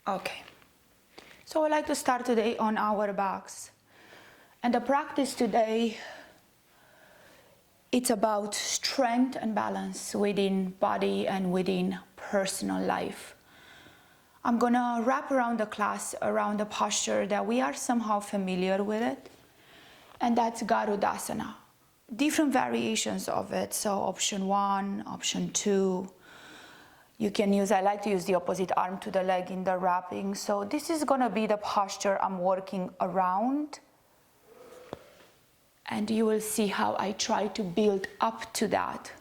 Okay, so I'd like to start today on our backs. And the practice today, it's about strength and balance within body and within personal life. I'm gonna wrap around the class around a posture that we are somehow familiar with it, and that's Garudasana. Different variations of it, so option 1, option 2. You can use, I like to use the opposite arm to the leg in the wrapping. So this is gonna be the posture I'm working around. And you will see how I try to build up to that.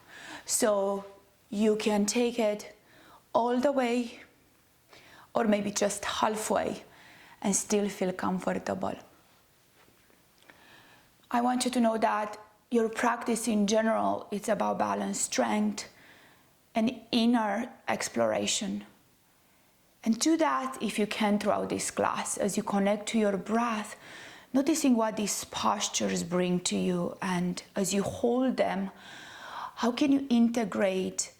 So you can take it all the way, or maybe just halfway, and still feel comfortable. I want you to know that your practice in general, it's about balance, strength, and inner exploration. And do that if you can throughout this class, as you connect to your breath, noticing what these postures bring to you, and as you hold them, how can you integrate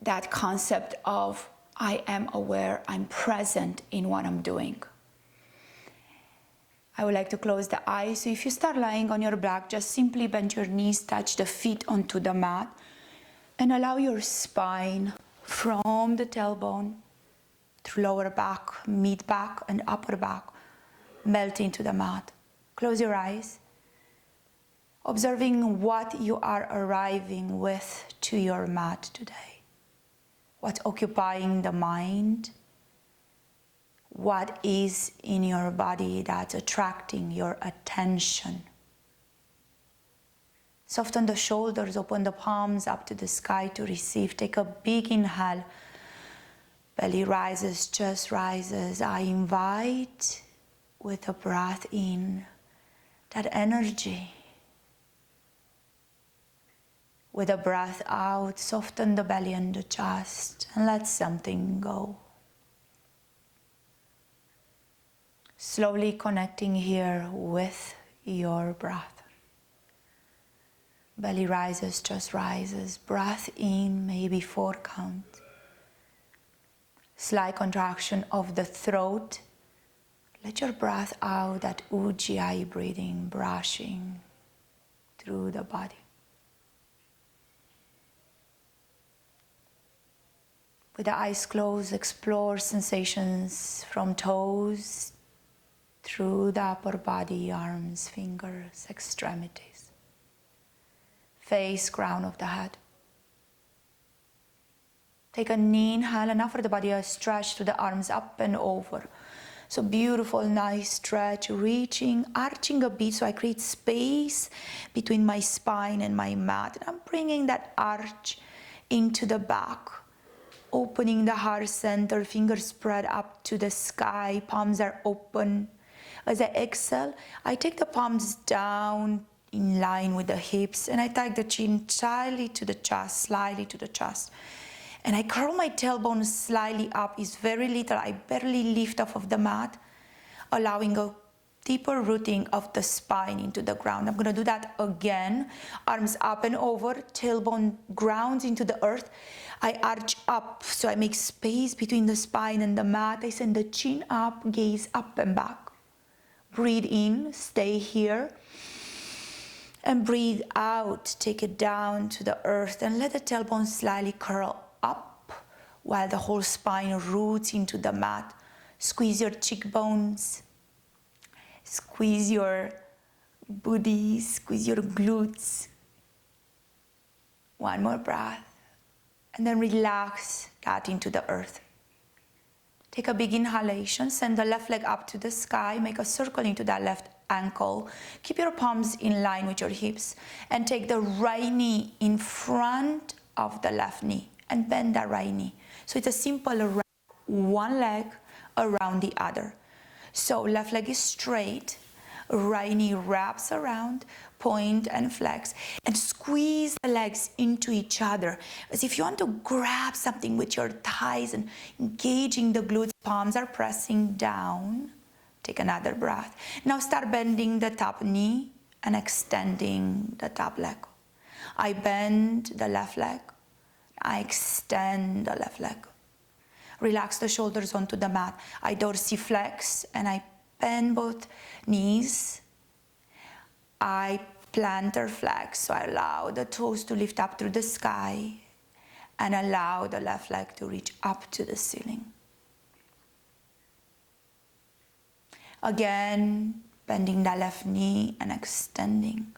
that concept of I am aware, I'm present in what I'm doing. I would like to close the eyes. So if you start lying on your back, just simply bend your knees, touch the feet onto the mat, and allow your spine from the tailbone through lower back, mid back, and upper back melt into the mat. Close your eyes, observing what you are arriving with to your mat today. What's occupying the mind? What is in your body that's attracting your attention? Soften the shoulders, open the palms up to the sky to receive. Take a big inhale. Belly rises, chest rises. I invite, with a breath in, that energy. With a breath out, soften the belly and the chest, and let something go. Slowly connecting here with your breath. Belly rises, chest rises. Breath in, maybe 4 counts. Slight contraction of the throat. Let your breath out, that Ujjayi breathing, brushing through the body. With the eyes closed, explore sensations from toes through the upper body, arms, fingers, extremities. Face, crown of the head. Take a knee inhale and offer the body a stretch to the arms up and over. So beautiful, nice stretch, reaching, arching a bit so I create space between my spine and my mat. And I'm bringing that arch into the back, opening the heart center, fingers spread up to the sky, palms are open. As I exhale, I take the palms down in line with the hips, and I take the chin slightly to the chest, and I curl my tailbone slightly up. It's very little, I barely lift off of the mat, allowing a deeper rooting of the spine into the ground. I'm gonna do that again. Arms up and over, tailbone grounds into the earth. I arch up, so I make space between the spine and the mat. I send the chin up, gaze up and back. Breathe in, stay here. And breathe out, take it down to the earth, and let the tailbone slightly curl up while the whole spine roots into the mat. Squeeze your cheekbones, squeeze your booty, squeeze your glutes. One more breath, and then relax that into the earth. Take a big inhalation, send the left leg up to the sky, make a circle into that left ankle. Keep your palms in line with your hips, and take the right knee in front of the left knee and bend that right knee. So it's a simple one leg around the other. So left leg is straight, right knee wraps around, point and flex, and squeeze the legs into each other as if you want to grab something with your thighs and engaging the glutes. Palms are pressing down. Take another breath. Now start bending the top knee and extending the top leg. I bend the left leg. I extend the left leg. Relax the shoulders onto the mat. I dorsiflex and I bend both knees. I plantar flex, so I allow the toes to lift up through the sky and allow the left leg to reach up to the ceiling. Again, bending the left knee and extending.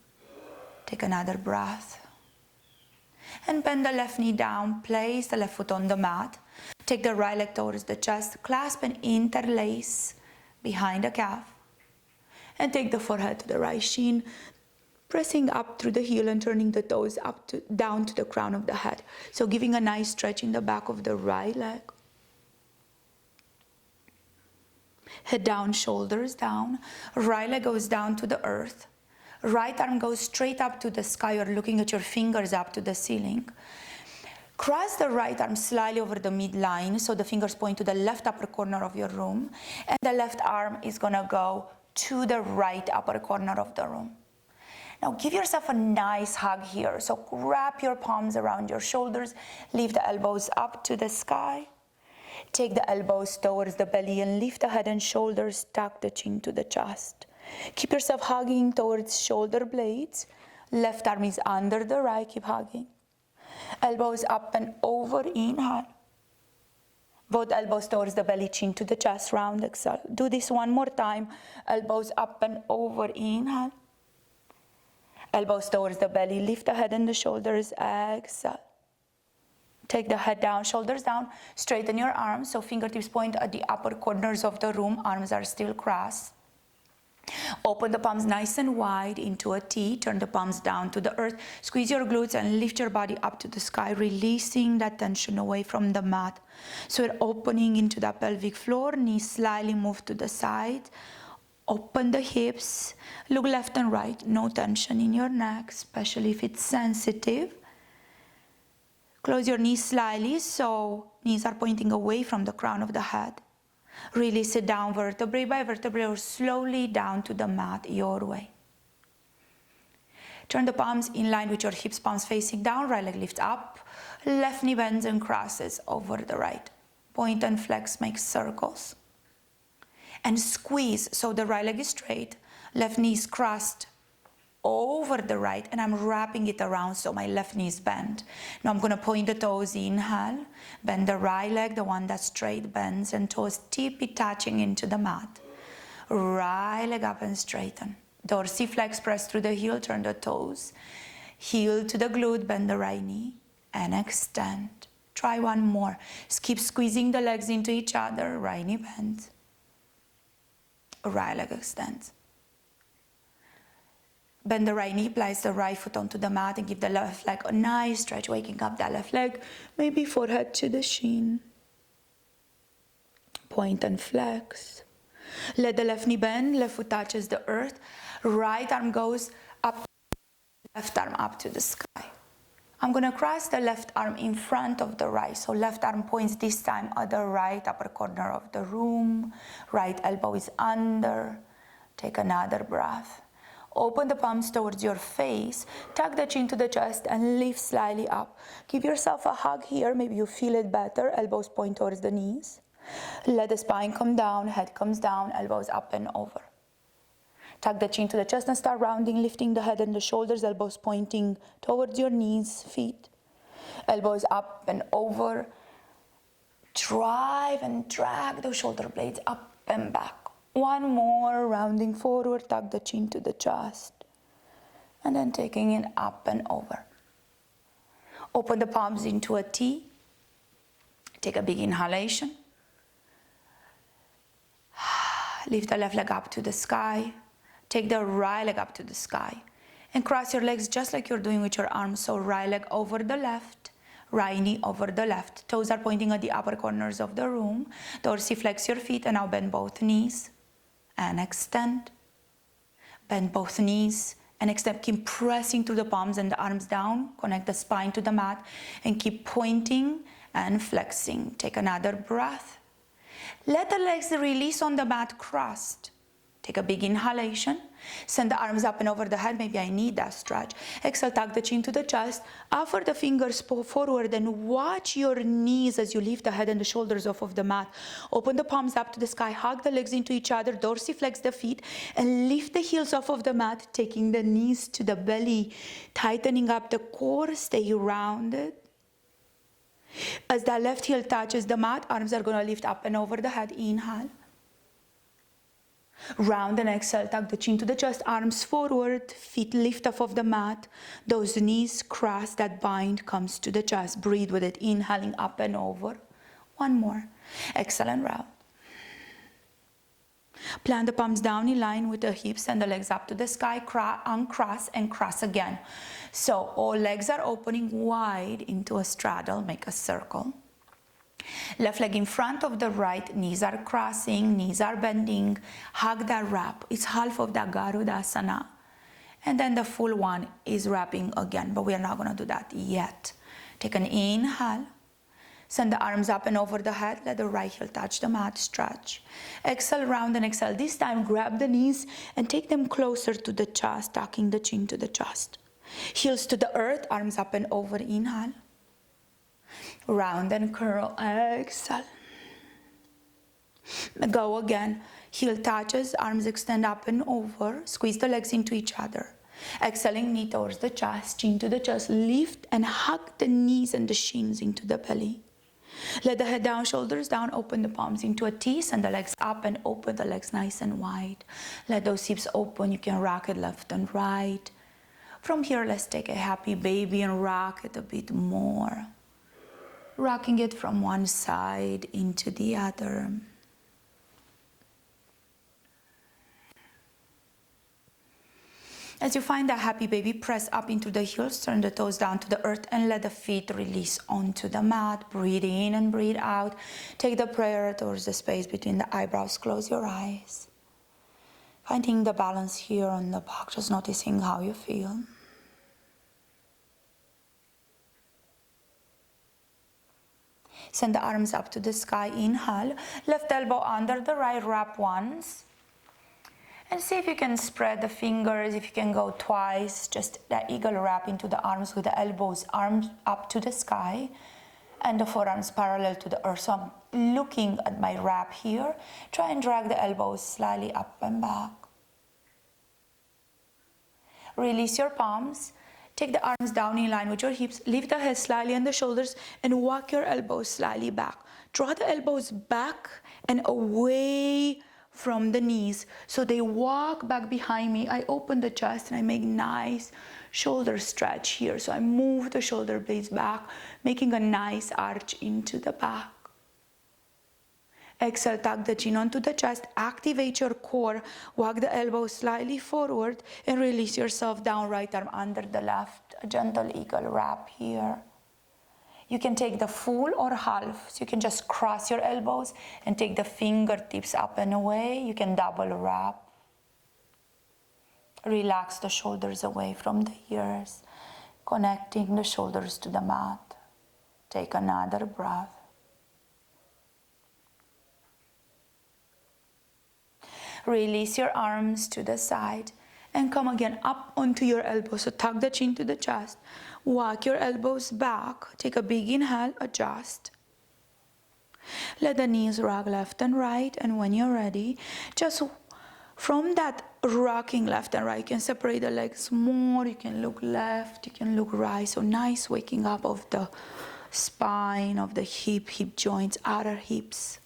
Take another breath. And bend the left knee down, place the left foot on the mat. Take the right leg towards the chest, clasp and interlace behind the calf. And take the forehead to the right shin, pressing up through the heel and turning the toes down to the crown of the head. So giving a nice stretch in the back of the right leg. Head down, shoulders down. Right leg goes down to the earth. Right arm goes straight up to the sky. You're looking at your fingers up to the ceiling. Cross the right arm slightly over the midline so the fingers point to the left upper corner of your room. And the left arm is going to go to the right upper corner of the room. Now give yourself a nice hug here. So wrap your palms around your shoulders. Lift the elbows up to the sky. Take the elbows towards the belly and lift the head and shoulders, tuck the chin to the chest. Keep yourself hugging towards shoulder blades. Left arm is under the right, keep hugging. Elbows up and over, inhale. Both elbows towards the belly, chin to the chest, round, exhale. Do this one more time. Elbows up and over, inhale. Elbows towards the belly, lift the head and the shoulders, exhale. Take the head down, shoulders down, straighten your arms, so fingertips point at the upper corners of the room, arms are still crossed. Open the palms nice and wide into a T, turn the palms down to the earth, squeeze your glutes and lift your body up to the sky, releasing that tension away from the mat. So we're opening into the pelvic floor, knees slightly move to the side, open the hips, look left and right, no tension in your neck, especially if it's sensitive. Close your knees slightly so knees are pointing away from the crown of the head. Release it down vertebrae by vertebrae or slowly down to the mat your way. Turn the palms in line with your hips, palms facing down, right leg lifts up, left knee bends and crosses over the right. Point and flex, make circles. And squeeze so the right leg is straight, left knee is crossed over the right, and I'm wrapping it around so my left knee is bent. Now I'm going to point the toes, inhale, bend the right leg, the one that's straight bends, and toes tippy touching into the mat. Right leg up and straighten. Dorsiflex, press through the heel, turn the toes. Heel to the glute, bend the right knee, and extend. Try one more. Just keep squeezing the legs into each other, right knee bends. Right leg extends. Bend the right knee, place the right foot onto the mat and give the left leg a nice stretch, waking up that left leg, maybe forehead to the shin. Point and flex. Let the left knee bend, left foot touches the earth, right arm goes up, left arm up to the sky. I'm going to cross the left arm in front of the right, so left arm points this time at the right upper corner of the room, right elbow is under. Take another breath. Open the palms towards your face, tuck the chin to the chest and lift slightly up. Give yourself a hug here, maybe you feel it better, elbows point towards the knees. Let the spine come down, head comes down, elbows up and over. Tuck the chin to the chest and start rounding, lifting the head and the shoulders, elbows pointing towards your knees, feet. Elbows up and over. Drive and drag those shoulder blades up and back. One more, rounding forward, tuck the chin to the chest. And then taking it up and over. Open the palms into a T. Take a big inhalation. Lift the left leg up to the sky. Take the right leg up to the sky. And cross your legs just like you're doing with your arms. So right leg over the left. Right knee over the left. Toes are pointing at the upper corners of the room. Dorsiflex your feet and now bend both knees. And extend. Bend both knees and extend. Keep pressing through the palms and the arms down. Connect the spine to the mat and keep pointing and flexing. Take another breath. Let the legs release on the mat crossed. Take a big inhalation. Send the arms up and over the head. Maybe I need that stretch. Exhale, tuck the chin to the chest. Offer the fingers forward and watch your knees as you lift the head and the shoulders off of the mat. Open the palms up to the sky. Hug the legs into each other. Dorsiflex the feet and lift the heels off of the mat, taking the knees to the belly, tightening up the core. Stay rounded. As that left heel touches the mat, arms are going to lift up and over the head. Inhale. Round and exhale, tuck the chin to the chest, arms forward, feet lift off of the mat. Those knees cross, that bind comes to the chest. Breathe with it, inhaling up and over. One more. Exhale and round. Plant the palms down in line with the hips and the legs up to the sky. Uncross and cross again. So all legs are opening wide into a straddle. Make a circle. Left leg in front of the right, knees are crossing, knees are bending. Hug that wrap. It's half of that Garudasana. And then the full one is wrapping again, but we are not going to do that yet. Take an inhale. Send the arms up and over the head. Let the right heel touch the mat. Stretch. Exhale, round and exhale. This time, grab the knees and take them closer to the chest, tucking the chin to the chest. Heels to the earth, arms up and over. Inhale. Round and curl. Exhale. Go again. Heel touches, arms extend up and over. Squeeze the legs into each other. Exhaling, knee towards the chest, chin to the chest. Lift and hug the knees and the shins into the belly. Let the head down, shoulders down. Open the palms into a T. Send the legs up and open the legs nice and wide. Let those hips open. You can rock it left and right. From here, let's take a happy baby and rock it a bit more. Rocking it from one side into the other. As you find that happy baby, press up into the heels, turn the toes down to the earth and let the feet release onto the mat. Breathe in and breathe out. Take the prayer towards the space between the eyebrows. Close your eyes. Finding the balance here on the back, just noticing how you feel. Send the arms up to the sky. Inhale. Left elbow under the right. Wrap once. And see if you can spread the fingers. If you can go twice. Just that eagle wrap into the arms with the elbows. Arms up to the sky. And the forearms parallel to the earth. So I'm looking at my wrap here. Try and drag the elbows slightly up and back. Release your palms. Take the arms down in line with your hips. Lift the head slightly and the shoulders and walk your elbows slightly back. Draw the elbows back and away from the knees. So they walk back behind me. I open the chest and I make nice shoulder stretch here. So I move the shoulder blades back, making a nice arch into the back. Exhale, tuck the chin onto the chest, activate your core, walk the elbows slightly forward and release yourself down, right arm under the left, a gentle eagle wrap here. You can take the full or half, so you can just cross your elbows and take the fingertips up and away. You can double wrap. Relax the shoulders away from the ears, connecting the shoulders to the mat. Take another breath. Release your arms to the side and come again up onto your elbows. So tuck the chin to the chest. Walk your elbows back. Take a big inhale, adjust. Let the knees rock left and right. And when you're ready, just from that rocking left and right, you can separate the legs more. You can look left, you can look right. So nice waking up of the spine, of the hip joints, outer hips.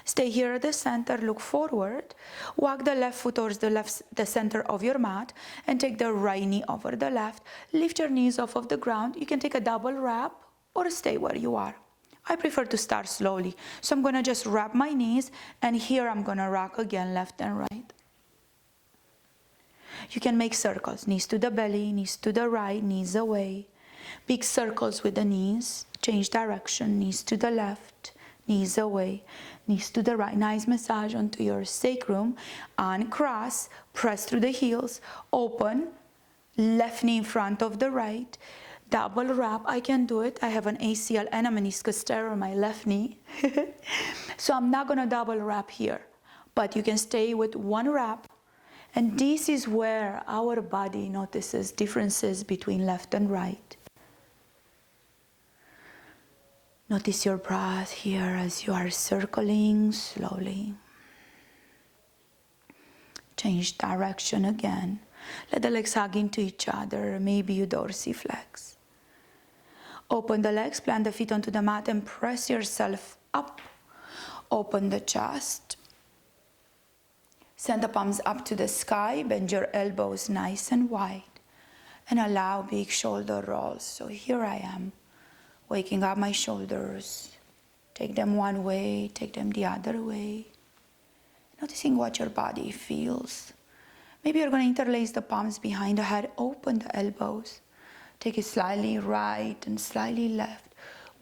Stay here at the center, look forward, walk the left foot towards the center of your mat and take the right knee over the left. Lift your knees off of the ground. You can take a double wrap or stay where you are. I prefer to start slowly. So I'm going to just wrap my knees and here I'm going to rock again left and right. You can make circles, knees to the belly, knees to the right, knees away. Big circles with the knees, change direction, knees to the left, knees away, knees to the right. Nice massage onto your sacrum. Uncross, press through the heels, open, left knee in front of the right. Double wrap, I can do it. I have an ACL and a meniscus tear on my left knee. So I'm not gonna double wrap here. But you can stay with one rep. And this is where our body notices differences between left and right. Notice your breath here as you are circling slowly. Change direction again. Let the legs hug into each other. Maybe you dorsiflex. Open the legs, plant the feet onto the mat and press yourself up. Open the chest. Send the palms up to the sky. Bend your elbows nice and wide. And allow big shoulder rolls. So here I am, waking up my shoulders. Take them one way, take them the other way. Noticing what your body feels. Maybe you're going to interlace the palms behind the head. Open the elbows. Take it slightly right and slightly left.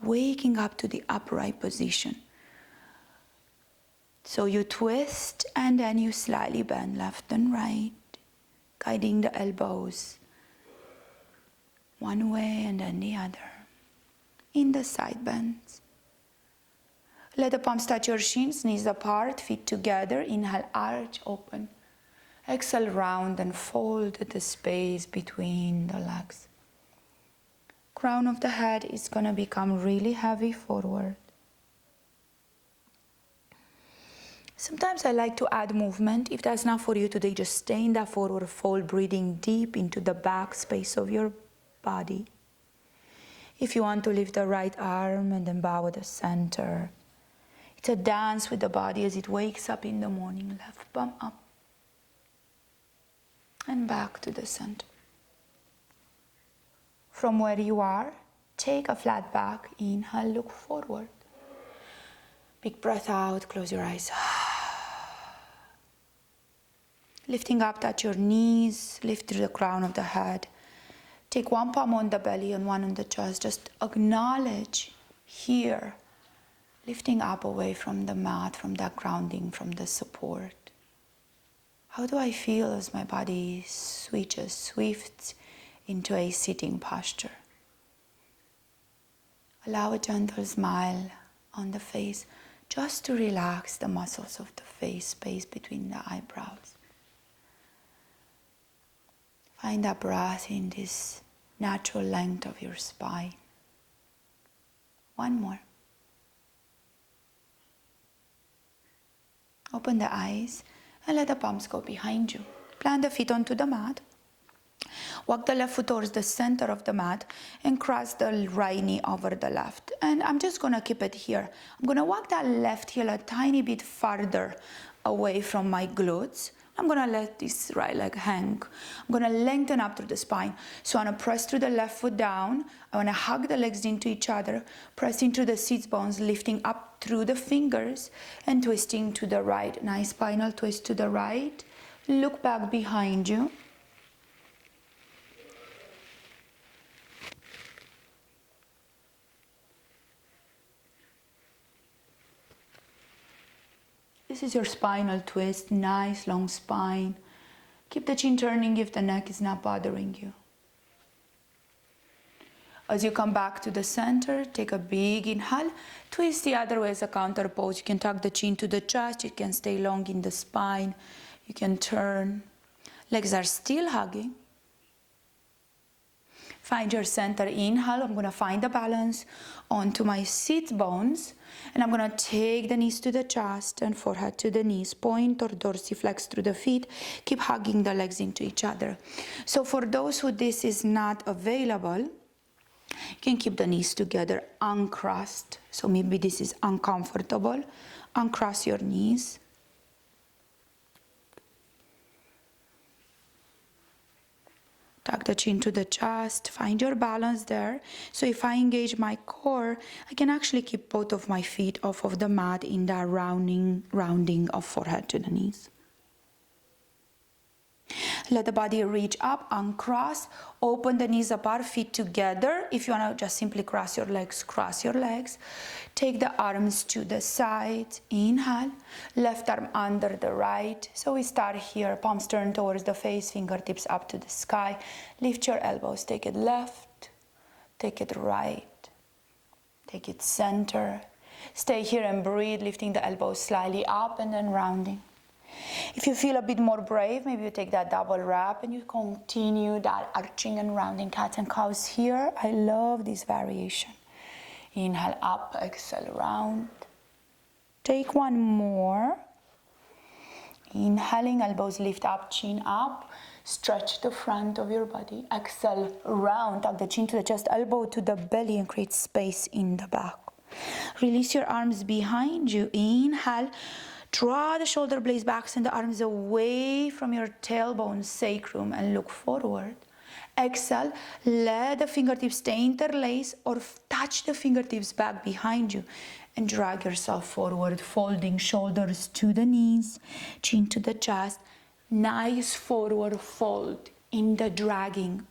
Waking up to the upright position. So you twist and then you slightly bend left and right. Guiding the elbows one way and then the other. In the side bends. Let the palms touch your shins, knees apart, feet together. Inhale, arch, open. Exhale, round and fold the space between the legs. Crown of the head is going to become really heavy forward. Sometimes I like to add movement. If that's not for you today, just stay in that forward fold, breathing deep into the back space of your body. If you want to lift the right arm and then bow at the center. It's a dance with the body as it wakes up in the morning. Left palm up. And back to the center. From where you are, take a flat back. Inhale, look forward. Big breath out, close your eyes. Lifting up, touch your knees, lift through the crown of the head. Take one palm on the belly and one on the chest. Just acknowledge here. Lifting up away from the mat, from that grounding, from the support. How do I feel as my body swifts into a sitting posture? Allow a gentle smile on the face, just to relax the muscles of the face, space between the eyebrows. Find that breath in this natural length of your spine. One more. Open the eyes and let the palms go behind you. Plant the feet onto the mat. Walk the left foot towards the center of the mat and cross the right knee over the left. And I'm just going to keep it here. I'm going to walk that left heel a tiny bit farther away from my glutes. I'm going to let this right leg hang. I'm going to lengthen up through the spine. So I'm going to press through the left foot down. I want to hug the legs into each other, press into the sits bones, lifting up through the fingers and twisting to the right. Nice spinal twist to the right. Look back behind you. This is your spinal twist, nice long spine. Keep the chin turning if the neck is not bothering you. As you come back to the center, take a big inhale. Twist the other way as a counter pose. You can tuck the chin to the chest. You can stay long in the spine. You can turn. Legs are still hugging. Find your center. Inhale. I'm going to find the balance onto my sit bones. And I'm going to take the knees to the chest and forehead to the knees. Point or dorsiflex through the feet. Keep hugging the legs into each other. So for those who this is not available, you can keep the knees together, uncrossed. So maybe this is uncomfortable. Uncross your knees. Tuck the chin to the chest. Find your balance there. So if I engage my core, I can actually keep both of my feet off of the mat in that rounding of forehead to the knees. Let the body reach up, uncross, open the knees apart, feet together. If you want to just simply cross your legs, cross your legs. Take the arms to the side, inhale, left arm under the right. So we start here, palms turn towards the face, fingertips up to the sky. Lift your elbows, take it left, take it right, take it center. Stay here and breathe, lifting the elbows slightly up and then rounding. If you feel a bit more brave, maybe you take that double wrap and you continue that arching and rounding cat and cows here. I love this variation. Inhale up, exhale round. Take one more. Inhaling, elbows lift up, chin up. Stretch the front of your body. Exhale, round, tuck the chin to the chest, elbow to the belly and create space in the back. Release your arms behind you. Inhale, draw the shoulder blades back, send the arms away from your tailbone, sacrum, and look forward. Exhale, let the fingertips stay interlaced or touch the fingertips back behind you and drag yourself forward, folding shoulders to the knees, chin to the chest. Nice forward fold in the dragging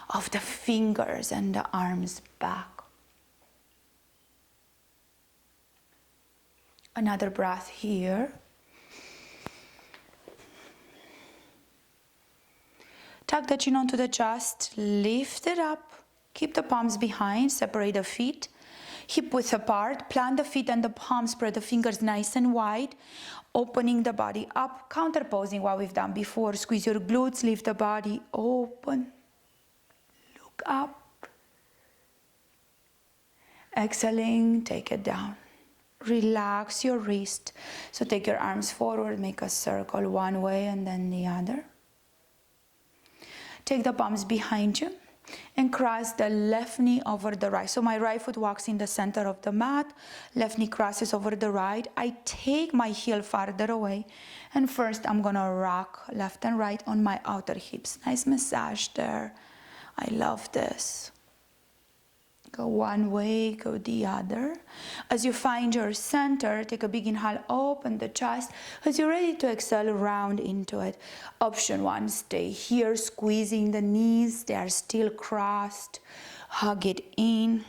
of the fingers and the arms back. Another breath here. Tuck the chin onto the chest, lift it up, keep the palms behind, separate the feet, hip width apart, plant the feet and the palms, spread the fingers nice and wide, opening the body up, counterposing what we've done before. Squeeze your glutes, lift the body open, look up. Exhaling, take it down. Relax your wrist. So take your arms forward, make a circle one way and then the other. Take the palms behind you and cross the left knee over the right. So my right foot walks in the center of the mat, left knee crosses over the right. I take my heel farther away and first I'm gonna rock left and right on my outer hips. Nice massage there. I love this. Go one way, go the other. As you find your center, take a big inhale, open the chest. As you're ready to exhale, round into it. Option one, stay here, squeezing the knees. They are still crossed. Hug it in.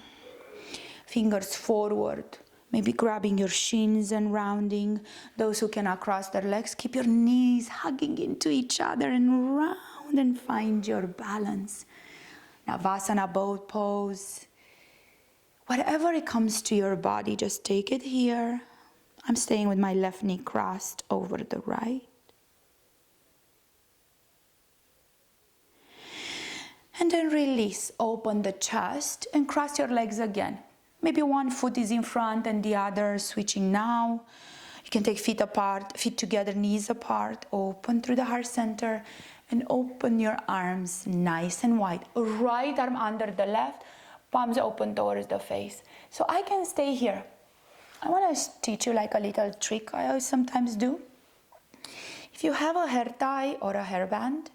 Fingers forward. Maybe grabbing your shins and rounding. Those who cannot cross their legs, keep your knees hugging into each other and round and find your balance. Navasana boat pose. Whatever it comes to your body, just take it here. I'm staying with my left knee crossed over the right. And then release, open the chest and cross your legs again. Maybe one foot is in front and the other switching now. You can take feet apart, feet together, knees apart, open through the heart center and open your arms nice and wide. Right arm under the left, palms open towards the face. So I can stay here. I want to teach you like a little trick I always sometimes do. If you have a hair tie or a hairband,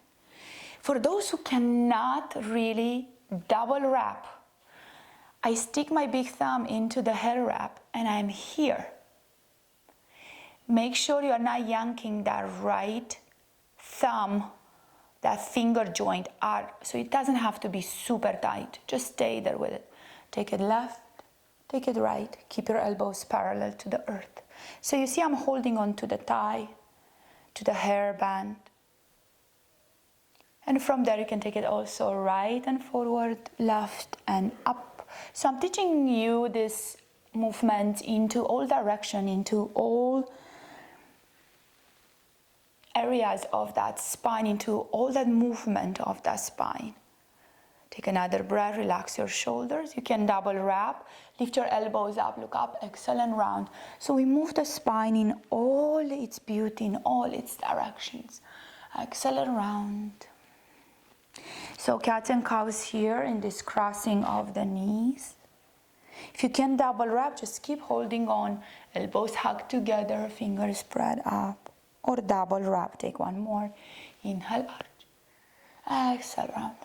for those who cannot really double wrap, I stick my big thumb into the hair wrap and I'm here. Make sure you're not yanking that right thumb, that finger joint out, so it doesn't have to be super tight. Just stay there with it. Take it left, take it right. Keep your elbows parallel to the earth. So you see I'm holding on to the tie, to the hairband. And from there you can take it also right and forward, left and up. So I'm teaching you this movement into all direction, into all areas of that spine, into all that movement of that spine. Take another breath, relax your shoulders. You can double wrap, lift your elbows up, look up, exhale and round. So we move the spine in all its beauty, in all its directions. Exhale and round. So cats and cows here in this crossing of the knees. If you can double wrap, just keep holding on. Elbows hug together, fingers spread up. Or double wrap, take one more. Inhale, arch. Exhale, round.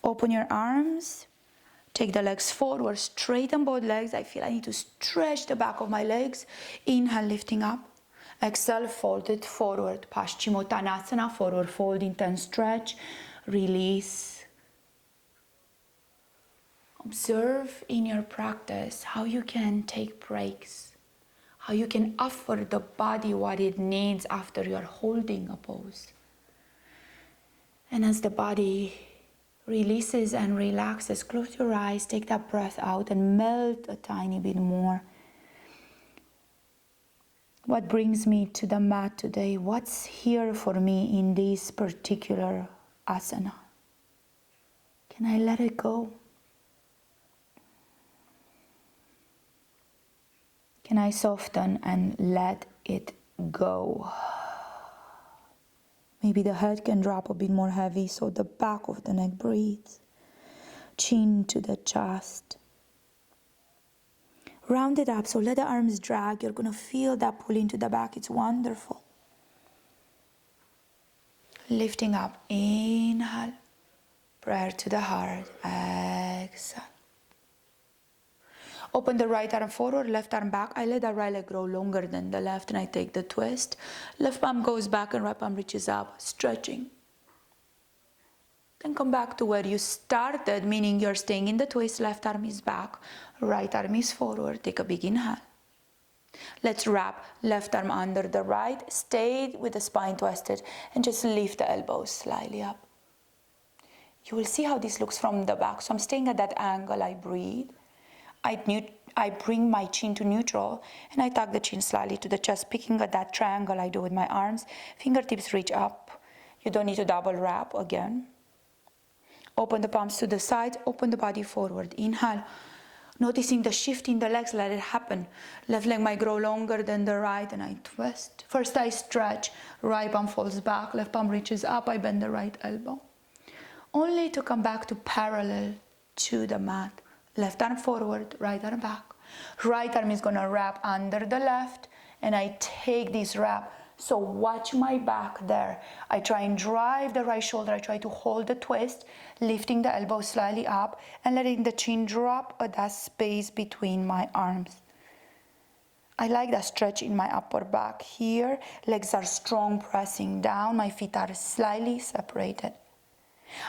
Open your arms. Take the legs forward, straighten both legs. I feel I need to stretch the back of my legs. Inhale, lifting up. Exhale, fold it forward. Paschimottanasana, forward fold, intense stretch. Release. Observe in your practice how you can take breaks. How you can offer the body what it needs after you're holding a pose. And as the body releases and relaxes, close your eyes, take that breath out and melt a tiny bit more. What brings me to the mat today? What's here for me in this particular asana? Can I let it go? Can I soften and let it go? Maybe the head can drop a bit more heavy so the back of the neck breathes. Chin to the chest. Round it up, so let the arms drag. You're gonna feel that pull into the back. It's wonderful. Lifting up, inhale. Prayer to the heart, exhale. Open the right arm forward, left arm back. I let the right leg grow longer than the left and I take the twist. Left palm goes back and right palm reaches up, stretching. Then come back to where you started, meaning you're staying in the twist. Left arm is back, right arm is forward. Take a big inhale. Let's wrap left arm under the right. Stay with the spine twisted and just lift the elbows slightly up. You will see how this looks from the back. So I'm staying at that angle. I breathe. I bring my chin to neutral and I tuck the chin slightly to the chest, picking at that triangle I do with my arms. Fingertips reach up. You don't need to double wrap again. Open the palms to the sides, open the body forward. Inhale. Noticing the shift in the legs, let it happen. Left leg might grow longer than the right and I twist. First I stretch, right palm falls back, left palm reaches up, I bend the right elbow. Only to come back to parallel to the mat. Left arm forward, right arm back. Right arm is gonna wrap under the left and I take this wrap. So watch my back there. I try and drive the right shoulder. I try to hold the twist, lifting the elbow slightly up and letting the chin drop at that space between my arms. I like that stretch in my upper back here. Legs are strong, pressing down. My feet are slightly separated.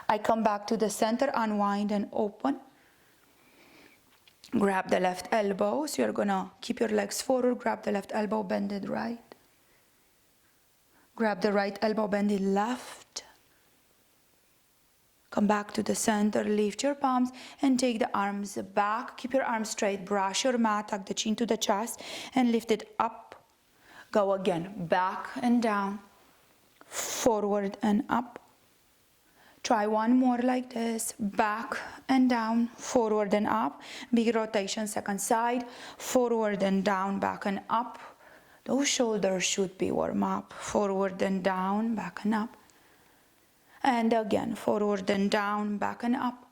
I come back to the center, unwind and open. Grab the left elbow, so you're gonna keep your legs forward, grab the left elbow, bend it right. Grab the right elbow, bend it left. Come back to the center, lift your palms and take the arms back. Keep your arms straight, brush your mat, tuck the chin to the chest and lift it up. Go again, back and down, forward and up. Try one more like this, back and down, forward and up. Big rotation, second side, forward and down, back and up. Those shoulders should be warm up, forward and down, back and up. And again, forward and down, back and up.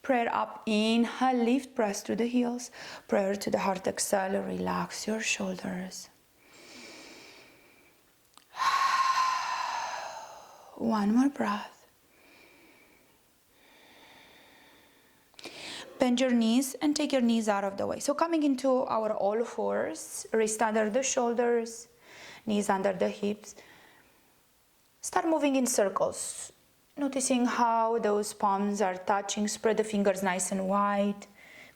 Prayer up, inhale, lift, press to the heels. Prayer to the heart, exhale, relax your shoulders. One more breath. Bend your knees and take your knees out of the way. So coming into our all fours, wrist under the shoulders, knees under the hips. Start moving in circles, noticing how those palms are touching. Spread the fingers nice and wide.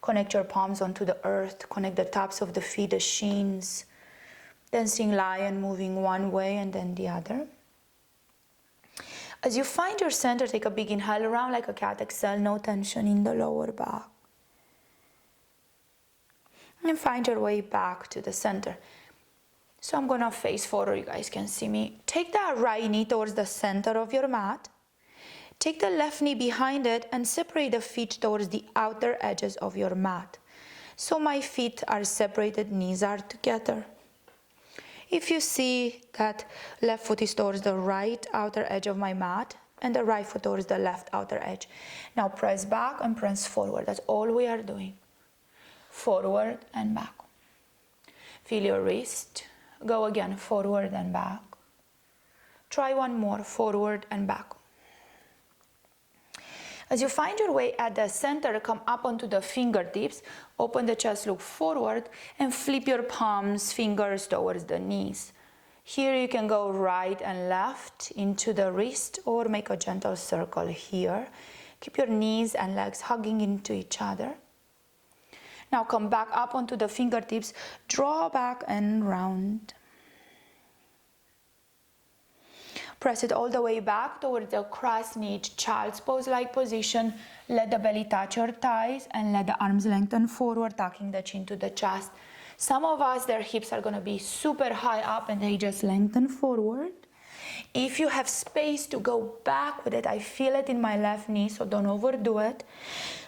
Connect your palms onto the earth. Connect the tops of the feet, the shins. Dancing lion, moving one way and then the other. As you find your center, take a big inhale around like a cat. Exhale, no tension in the lower back. And find your way back to the center. So I'm gonna face forward, you guys can see me. Take that right knee towards the center of your mat. Take the left knee behind it and separate the feet towards the outer edges of your mat. So my feet are separated, knees are together. If you see that left foot is towards the right outer edge of my mat and the right foot towards the left outer edge. Now press back and press forward. That's all we are doing. Forward and back. Feel your wrist. Go again, forward and back. Try one more, forward and back. As you find your way at the center, come up onto the fingertips, open the chest, look forward, and flip your palms, fingers towards the knees. Here you can go right and left into the wrist or make a gentle circle here. Keep your knees and legs hugging into each other. Now come back up onto the fingertips, draw back and round. Press it all the way back towards the cross-kneed child's pose-like position. Let the belly touch your thighs and let the arms lengthen forward, tucking the chin to the chest. Some of us, their hips are gonna be super high up and they just lengthen forward. If you have space to go back with it, I feel it in my left knee, so don't overdo it.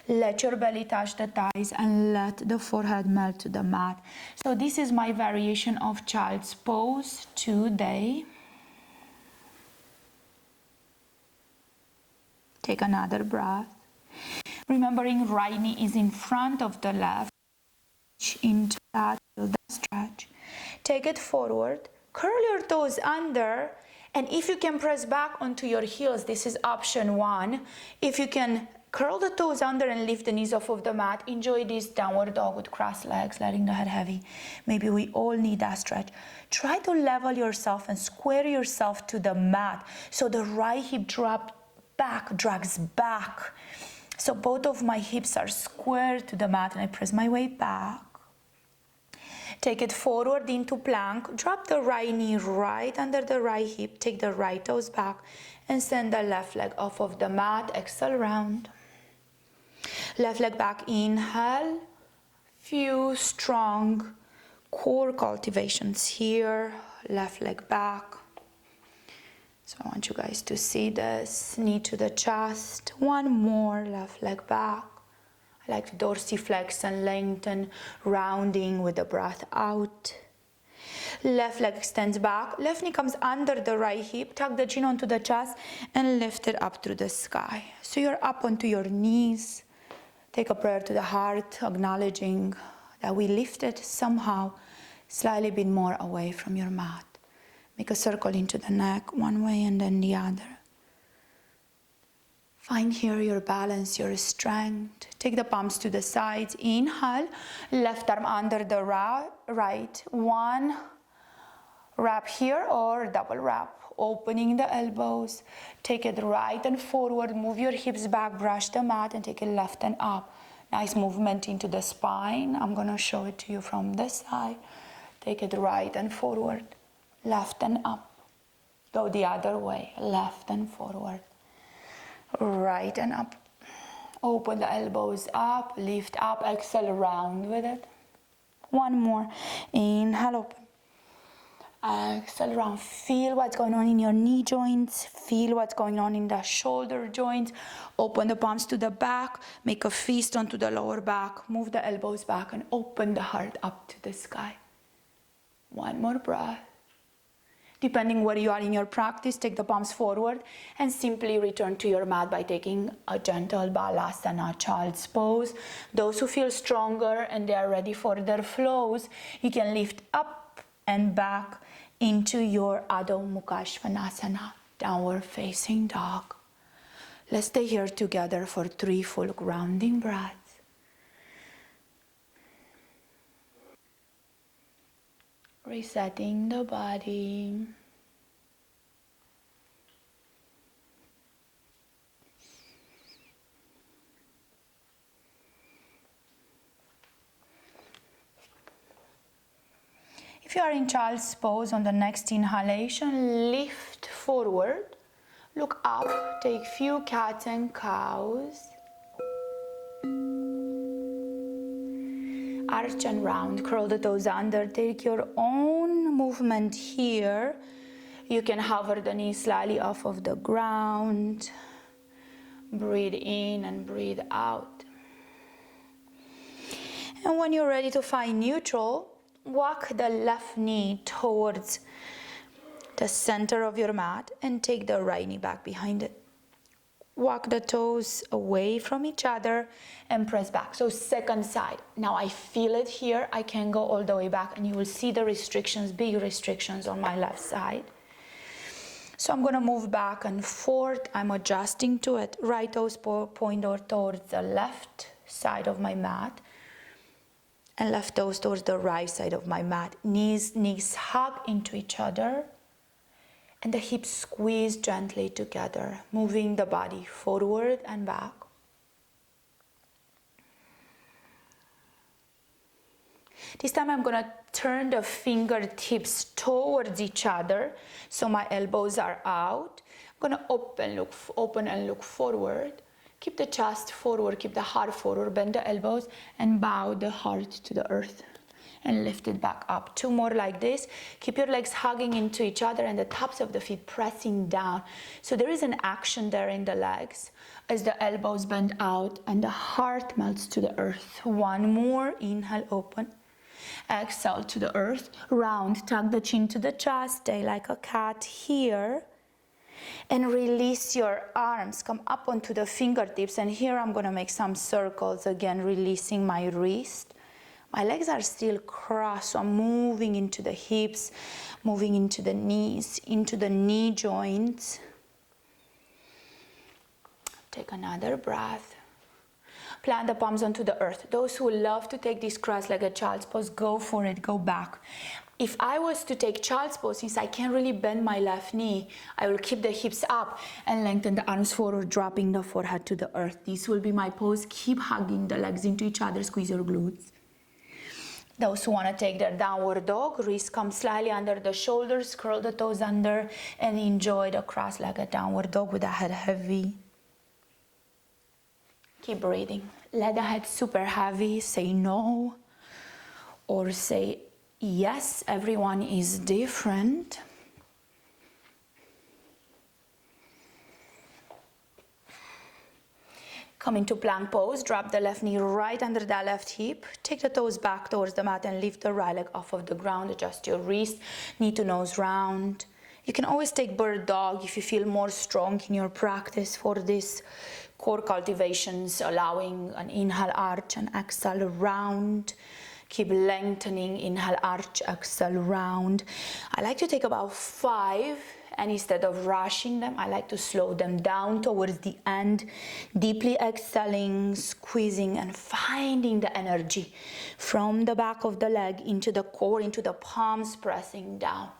Let your belly touch the thighs and let the forehead melt to the mat. So this is my variation of child's pose today. Take another breath. Remembering right knee is in front of the left. Into that, feel the stretch. Take it forward. Curl your toes under. And if you can press back onto your heels, this is option one. If you can curl the toes under and lift the knees off of the mat, enjoy this downward dog with crossed legs, letting the head heavy. Maybe we all need that stretch. Try to level yourself and square yourself to the mat so the right hip drags back. So both of my hips are square to the mat and I press my way back. Take it forward into plank. Drop the right knee right under the right hip. Take the right toes back and send the left leg off of the mat. Exhale, round. Left leg back, inhale. Few strong core cultivations here. Left leg back. So I want you guys to see this. Knee to the chest. One more. Left leg back. I like to dorsiflex and lengthen, rounding with the breath out. Left leg extends back. Left knee comes under the right hip. Tuck the chin onto the chest and lift it up through the sky. So you're up onto your knees. Take a prayer to the heart, acknowledging that we lifted somehow slightly bit more away from your mat. Make a circle into the neck one way and then the other. Find here your balance, your strength. Take the palms to the sides. Inhale, left arm under the right. One wrap here or double wrap. Opening the elbows. Take it right and forward. Move your hips back, brush the mat and take it left and up. Nice movement into the spine. I'm gonna show it to you from this side. Take it right and forward. Left and up. Go the other way. Left and forward. Right and up. Open the elbows up, lift up, exhale, round with it. One more. Inhale, open. Exhale, round. Feel what's going on in your knee joints. Feel what's going on in the shoulder joints. Open the palms to the back. Make a fist onto the lower back. Move the elbows back and open the heart up to the sky. One more breath. Depending where you are in your practice, take the palms forward and simply return to your mat by taking a gentle balasana, child's pose. Those who feel stronger and they are ready for their flows, you can lift up and back into your Adho Mukha Svanasana, downward facing dog. Let's stay here together for 3 full grounding breaths. Resetting the body. If you are in child's pose, on the next inhalation, lift forward, look up, take few cats and cows. Arch and round, curl the toes under, take your own movement here. You can hover the knees slightly off of the ground. Breathe in and breathe out. And when you're ready to find neutral, walk the left knee towards the center of your mat and take the right knee back behind it. Walk the toes away from each other and press back. So second side. Now I feel it here. I can go all the way back and you will see the restrictions, big restrictions on my left side. So I'm gonna move back and forth. I'm adjusting to it. Right toes point towards the left side of my mat and left toes towards the right side of my mat. Knees hug into each other. And the hips squeeze gently together, moving the body forward and back. This time I'm gonna turn the fingertips towards each other, so my elbows are out. I'm gonna open and look forward. Keep the chest forward, keep the heart forward, bend the elbows and bow the heart to the earth. and lift it back up. 2 more like this. Keep your legs hugging into each other and the tops of the feet pressing down. So there is an action there in the legs as the elbows bend out and the heart melts to the earth. 1 more. Inhale, open. Exhale to the earth. Round, tuck the chin to the chest, stay like a cat here. And release your arms, come up onto the fingertips. And here I'm gonna make some circles again, releasing my wrist. My legs are still crossed, so I'm moving into the hips, moving into the knees, into the knee joints. Take another breath. Plant the palms onto the earth. Those who love to take this cross-legged child's pose, go for it, go back. If I was to take child's pose, since I can't really bend my left knee, I will keep the hips up and lengthen the arms forward, dropping the forehead to the earth. This will be my pose. Keep hugging the legs into each other, squeeze your glutes. Those who want to take their downward dog, wrists come slightly under the shoulders, curl the toes under, and enjoy the cross-legged downward dog with the head heavy. Keep breathing. Let the head super heavy. Say no or say yes. Everyone is different. Come into plank pose. Drop the left knee right under the left hip. Take the toes back towards the mat and lift the right leg off of the ground. Adjust your wrist, knee to nose round. You can always take bird dog if you feel more strong in your practice for this core cultivations, allowing an inhale, arch, and exhale, round. Keep lengthening, inhale, arch, exhale, round. I like to take about 5, and instead of rushing them, I like to slow them down towards the end, deeply exhaling, squeezing, and finding the energy from the back of the leg into the core, into the palms, pressing down.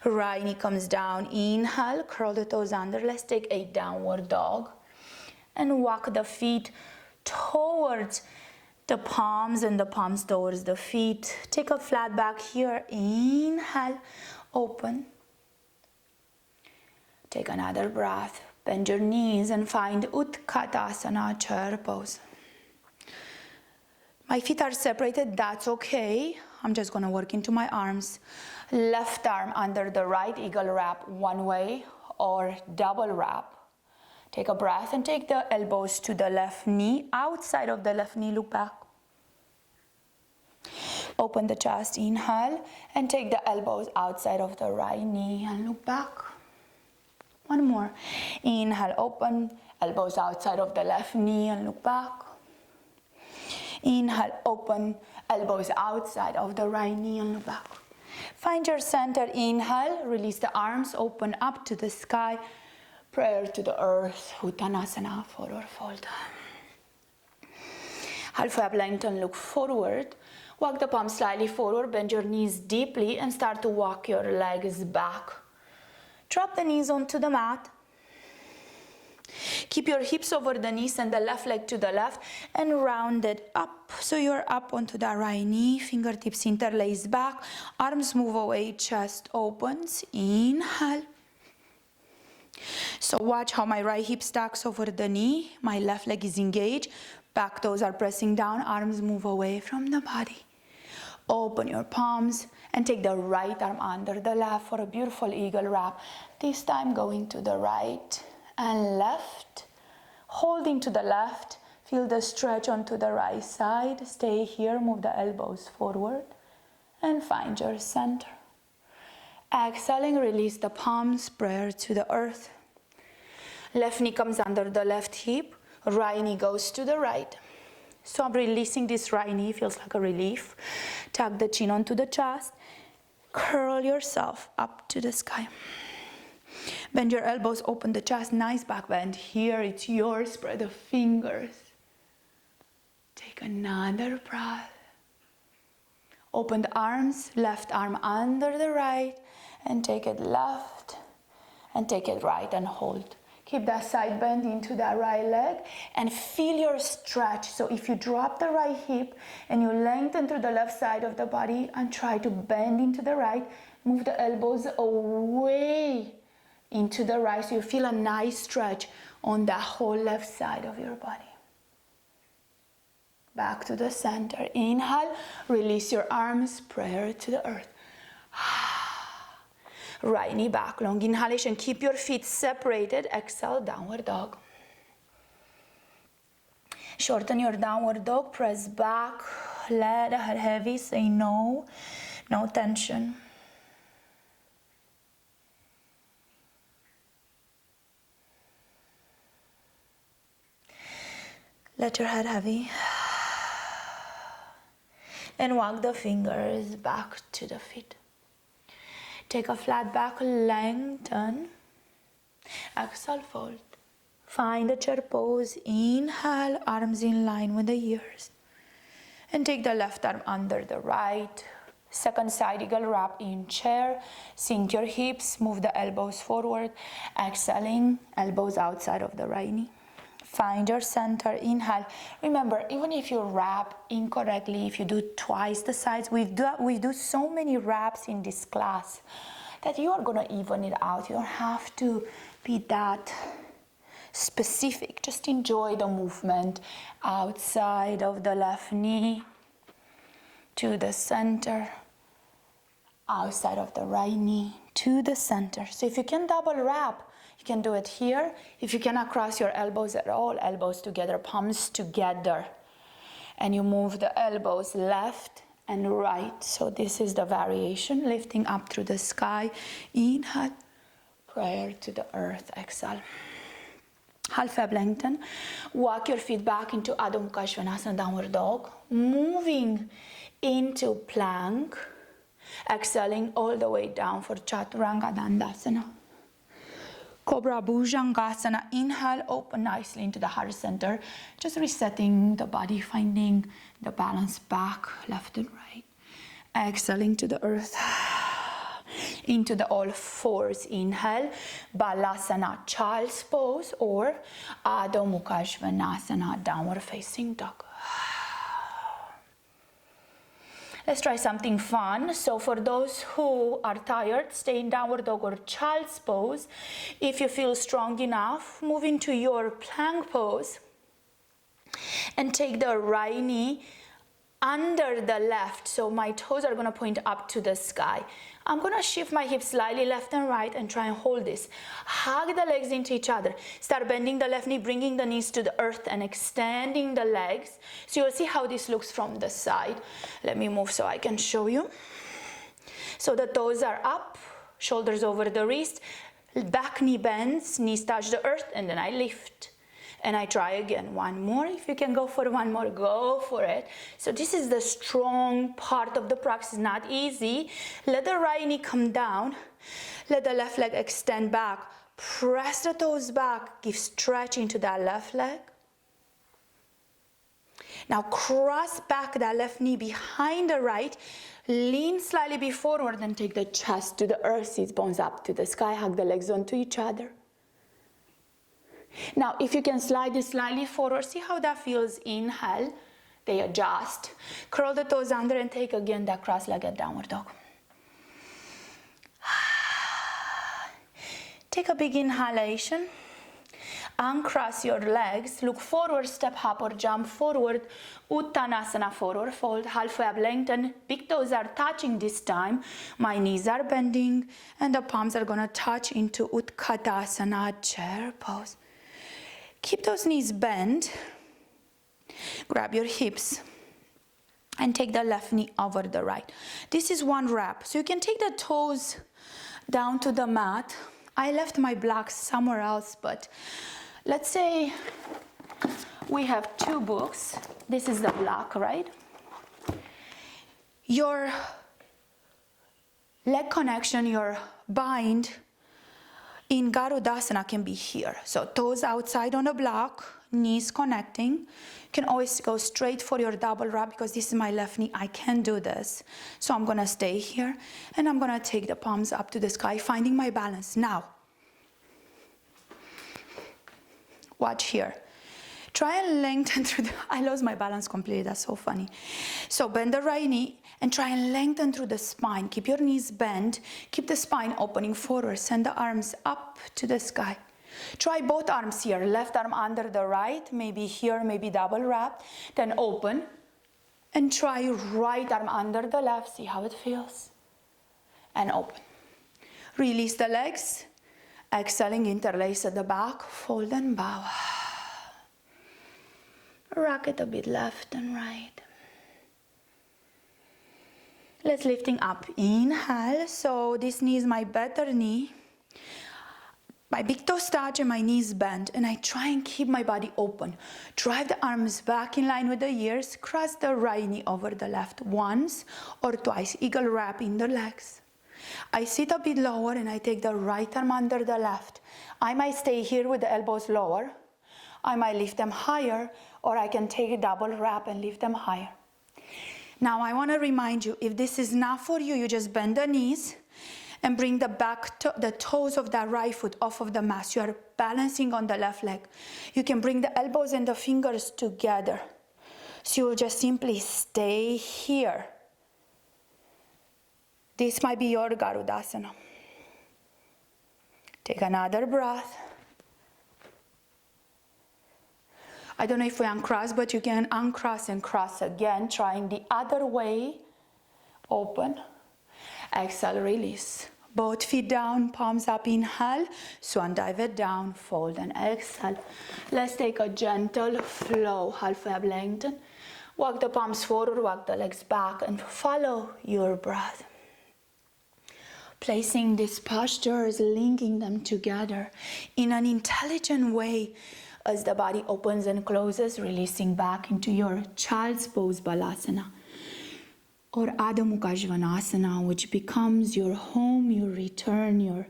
Right knee comes down, inhale, curl the toes under. Let's take a downward dog. And walk the feet towards the palms and the palms towards the feet. Take a flat back here. Inhale, open. Take another breath. Bend your knees and find Utkatasana, chair pose. My feet are separated, that's okay. I'm just gonna work into my arms. Left arm under the right, eagle wrap one way or double wrap. Take a breath and take the elbows to the left knee. Outside of the left knee, look back. Open the chest, inhale, and take the elbows outside of the right knee and look back. 1 more. Inhale, open, elbows outside of the left knee and look back. Inhale, open, elbows outside of the right knee and look back. Find your center, inhale, release the arms, open up to the sky. Prayer to the earth, Uttanasana, forward fold. Halfway up, lengthen, look forward. Walk the palms slightly forward, bend your knees deeply and start to walk your legs back. Drop the knees onto the mat. Keep your hips over the knees and the left leg to the left and round it up. So you're up onto the right knee, fingertips interlace back, arms move away, chest opens, inhale. So watch how my right hip stacks over the knee, my left leg is engaged, back toes are pressing down, arms move away from the body. Open your palms and take the right arm under the left for a beautiful eagle wrap. This time going to the right and left, holding to the left, feel the stretch onto the right side, stay here, move the elbows forward and find your center. Exhaling, release the palms, prayer to the earth. Left knee comes under the left hip, right knee goes to the right. So I'm releasing this right knee, feels like a relief. Tuck the chin onto the chest, curl yourself up to the sky. Bend your elbows, open the chest, nice back bend. Here it's yours, spread the fingers. Take another breath. Open the arms, left arm under the right, and take it left, and take it right, and hold. Keep that side bend into that right leg, and feel your stretch. So if you drop the right hip, and you lengthen through the left side of the body, and try to bend into the right, move the elbows away into the right, so you feel a nice stretch on that whole left side of your body. back to the center. Inhale, release your arms, prayer to the earth. Right knee back, long inhalation. Keep your feet separated. Exhale, downward dog. Shorten your downward dog, press back, let the head heavy, say no, no tension. Let your head heavy. And walk the fingers back to the feet. Take a flat back, lengthen. Exhale, fold. Find a chair pose. Inhale, arms in line with the ears. And take the left arm under the right. Second side eagle wrap in chair. Sink your hips, move the elbows forward. Exhaling, elbows outside of the right knee. Find your center, inhale. Remember, even if you wrap incorrectly, if you do twice the sides, we do so many wraps in this class that you are gonna even it out. You don't have to be that specific. Just enjoy the movement outside of the left knee to the center, outside of the right knee to the center. So if you can double wrap, you can do it here. If you cannot cross your elbows at all, elbows together, palms together. And you move the elbows left and right. So this is the variation, lifting up through the sky. Inhale, prayer to the earth. Exhale. Half ab lengthen. Walk your feet back into Adho Mukha Svanasana, downward dog. Moving into plank. Exhaling all the way down for Chaturanga Dandasana. Cobra Bhujangasana. Inhale, open nicely into the heart center. Just resetting the body, finding the balance back, left and right. Exhaling to the earth. Into the all fours. Inhale, Balasana, child's pose, or Adho Mukha Svanasana, downward facing dog. Let's try something fun. So for those who are tired, stay in downward dog or child's pose. If you feel strong enough, move into your plank pose and take the right knee under the left. So my toes are gonna point up to the sky. I'm gonna shift my hips slightly left and right and try and hold this. Hug the legs into each other. Start bending the left knee, bringing the knees to the earth and extending the legs. So you'll see how this looks from the side. Let me move so I can show you. So the toes are up, shoulders over the wrist, back knee bends, knees touch the earth, and then I lift. And I try again. One more. If you can go for one more, go for it. So this is the strong part of the practice. Not easy. Let the right knee come down. Let the left leg extend back. Press the toes back. Give stretch into that left leg. Now cross back that left knee behind the right. Lean slightly forward and take the chest to the earth. Sit bones up to the sky. Hug the legs onto each other. Now, if you can slide this slightly forward, see how that feels. Inhale, they adjust. Curl the toes under and take again that cross-legged downward dog. Take a big inhalation. Uncross your legs. Look forward, step hop or jump forward. Uttanasana, forward fold. Halfway up, lengthen. Big toes are touching this time. My knees are bending and the palms are gonna touch into Utkatasana, chair pose. Keep those knees bent. Grab your hips and take the left knee over the right. This is one wrap. So you can take the toes down to the mat. I left my blocks somewhere else, but let's say we have two books. This is the block, right? Your leg connection, your bind in Garudasana can be here. So toes outside on the block, knees connecting. You can always go straight for your double wrap because this is my left knee. I can do this. So I'm gonna stay here and I'm gonna take the palms up to the sky, finding my balance. Now, watch here. Try and lengthen through the, I lost my balance completely, that's so funny. So bend the right knee and try and lengthen through the spine. Keep your knees bent, keep the spine opening forward, send the arms up to the sky. Try both arms here, left arm under the right, maybe here, maybe double wrap, then open, and try right arm under the left, see how it feels, and open. Release the legs, exhaling, interlace at the back, fold and bow. Rock it a bit left and right. Let's lifting up, inhale, so this knee is my better knee. My big toes touch and my knees bend, and I try and keep my body open. Drive the arms back in line with the ears, cross the right knee over the left once or twice, eagle wrap in the legs. I sit a bit lower and I take the right arm under the left. I might stay here with the elbows lower. I might lift them higher, or I can take a double wrap and lift them higher. Now I want to remind you, if this is not for you, you just bend the knees and bring the toes of that right foot off of the mat. You are balancing on the left leg. You can bring the elbows and the fingers together. So you will just simply stay here. This might be your Garudasana. Take another breath. I don't know if we uncross, but you can uncross and cross again, trying the other way. Open. Exhale, release. Both feet down, palms up, inhale. Swan dive it down, fold and exhale. Let's take a gentle flow, halfway up lengthen. Walk the palms forward, walk the legs back, and follow your breath. Placing these postures, linking them together in an intelligent way as the body opens and closes, releasing back into your child's pose balasana or Adho Mukha Svanasana, which becomes your home, your return, your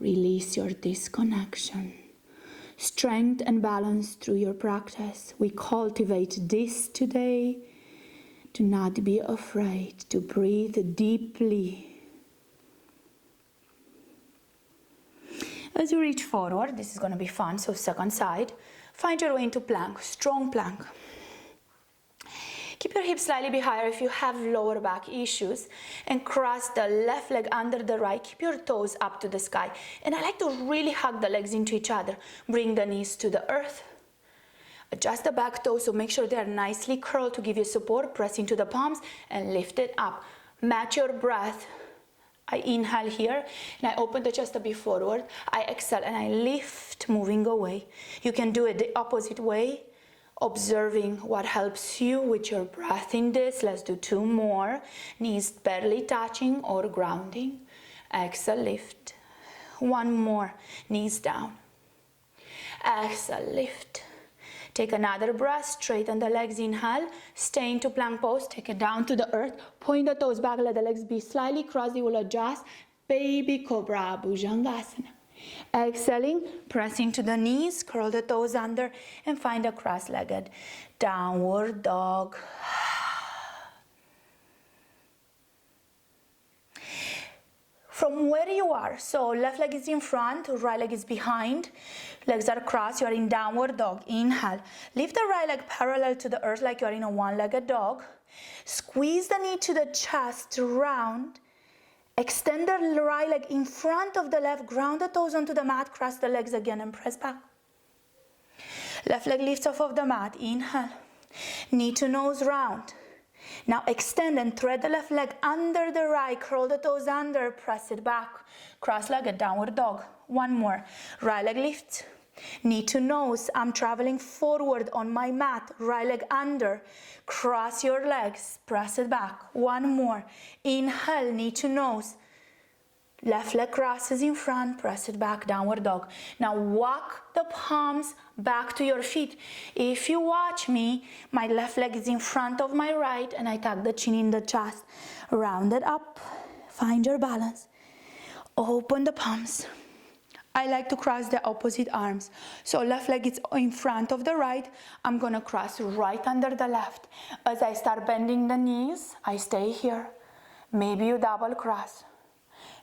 release, your disconnection. Strength and balance through your practice. We cultivate this today. Do not be afraid to breathe deeply. As you reach forward, this is going to be fun, so second side, find your way into plank, strong plank. Keep your hips slightly bit higher if you have lower back issues, and cross the left leg under the right. Keep your toes up to the sky. And I like to really hug the legs into each other. Bring the knees to the earth. Adjust the back toes, so make sure they are nicely curled to give you support. Press into the palms and lift it up. Match your breath. I inhale here and I open the chest a bit forward. I exhale and I lift, moving away. You can do it the opposite way, observing what helps you with your breath in this. Let's do 2 more. Knees barely touching or grounding. Exhale, lift. 1 more. Knees down. Exhale, lift. Take another breath, straighten the legs, inhale, stay into plank pose, take it down to the earth, point the toes back, let the legs be slightly crossed, you will adjust, baby cobra, bhujangasana. Exhaling, press into the knees, curl the toes under, and find a cross-legged downward dog. From where you are, so left leg is in front, right leg is behind, legs are crossed, you are in downward dog. Inhale, lift the right leg parallel to the earth like you are in a one-legged dog. Squeeze the knee to the chest, round. Extend the right leg in front of the left, ground the toes onto the mat, cross the legs again and press back. Left leg lifts off of the mat, inhale. Knee to nose round. Now extend and thread the left leg under the right, curl the toes under, press it back. Cross-legged downward dog. 1 more. Right leg lifts. Knee to nose. I'm traveling forward on my mat. Right leg under. Cross your legs. Press it back. 1 more. Inhale, knee to nose. Left leg crosses in front, press it back, downward dog. Now walk the palms back to your feet. If you watch me, my left leg is in front of my right and I tuck the chin in the chest. Round it up, find your balance. Open the palms. I like to cross the opposite arms. So left leg is in front of the right. I'm gonna cross right under the left. As I start bending the knees, I stay here. Maybe you double cross.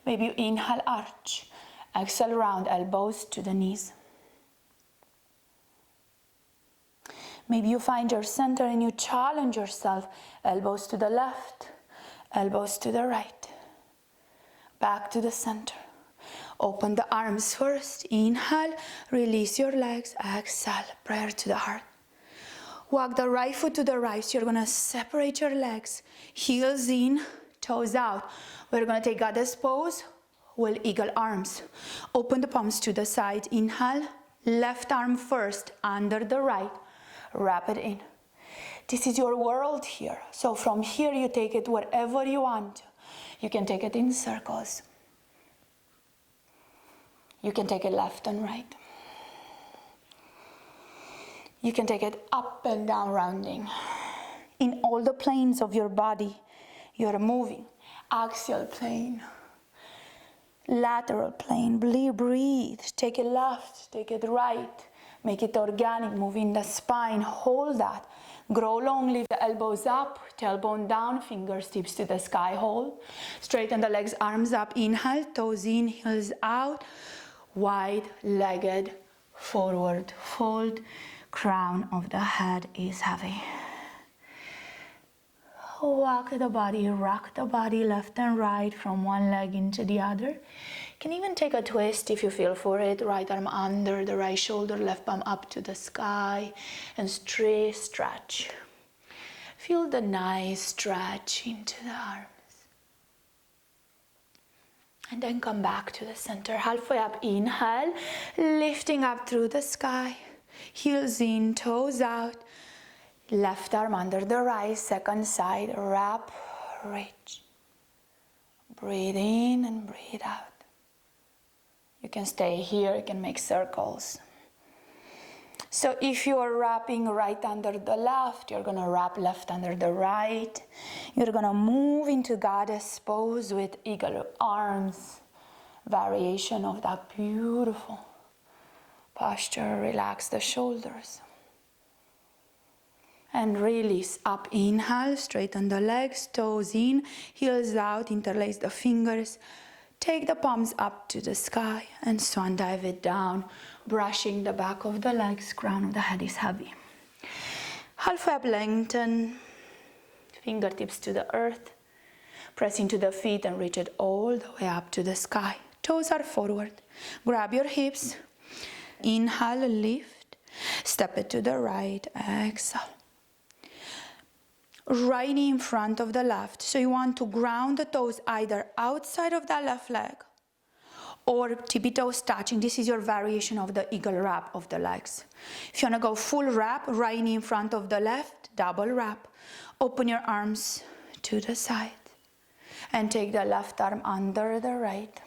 Maybe you inhale, arch. Exhale, round, elbows to the knees. Maybe you find your center and you challenge yourself. Elbows to the left, elbows to the right. Back to the center. Open the arms first. Inhale, release your legs. Exhale, prayer to the heart. Walk the right foot to the right. So you're gonna separate your legs. Heels in, toes out. We're gonna take goddess pose with eagle arms. Open the palms to the side. Inhale, left arm first under the right. Wrap it in. This is your world here. So from here you take it wherever you want. You can take it in circles. You can take it left and right. You can take it up and down, rounding. In all the planes of your body, you're moving. Axial plane, lateral plane, breathe. Take it left, take it right. Make it organic, moving the spine, hold that. Grow long, lift the elbows up, tailbone down, fingertips to the sky, hold. Straighten the legs, arms up, inhale, toes in, heels out. Wide-legged, forward fold. Crown of the head is heavy. Walk the body, rock the body left and right from one leg into the other. You can even take a twist if you feel for it. Right arm under the right shoulder, left palm up to the sky, and straight stretch. Feel the nice stretch into the arms. And then come back to the center. Halfway up, inhale, lifting up through the sky. Heels in, toes out. Left arm under the right, second side, wrap, reach. Breathe in and breathe out. You can stay here, you can make circles. So if you are wrapping right under the left, you're gonna wrap left under the right. You're gonna move into goddess pose with eagle arms. Variation of that beautiful posture. Relax the shoulders. And release up, inhale, straighten the legs, toes in, heels out, interlace the fingers. Take the palms up to the sky and swan dive it down, brushing the back of the legs, crown of the head is heavy. Halfway up, lengthen, fingertips to the earth, press into the feet and reach it all the way up to the sky. Toes are forward, grab your hips, inhale, lift, step it to the right, exhale. Right knee in front of the left. So you want to ground the toes either outside of that left leg or tippy toes touching. This is your variation of the eagle wrap of the legs. If you want to go full wrap, right knee in front of the left, double wrap. Open your arms to the side and take the left arm under the right.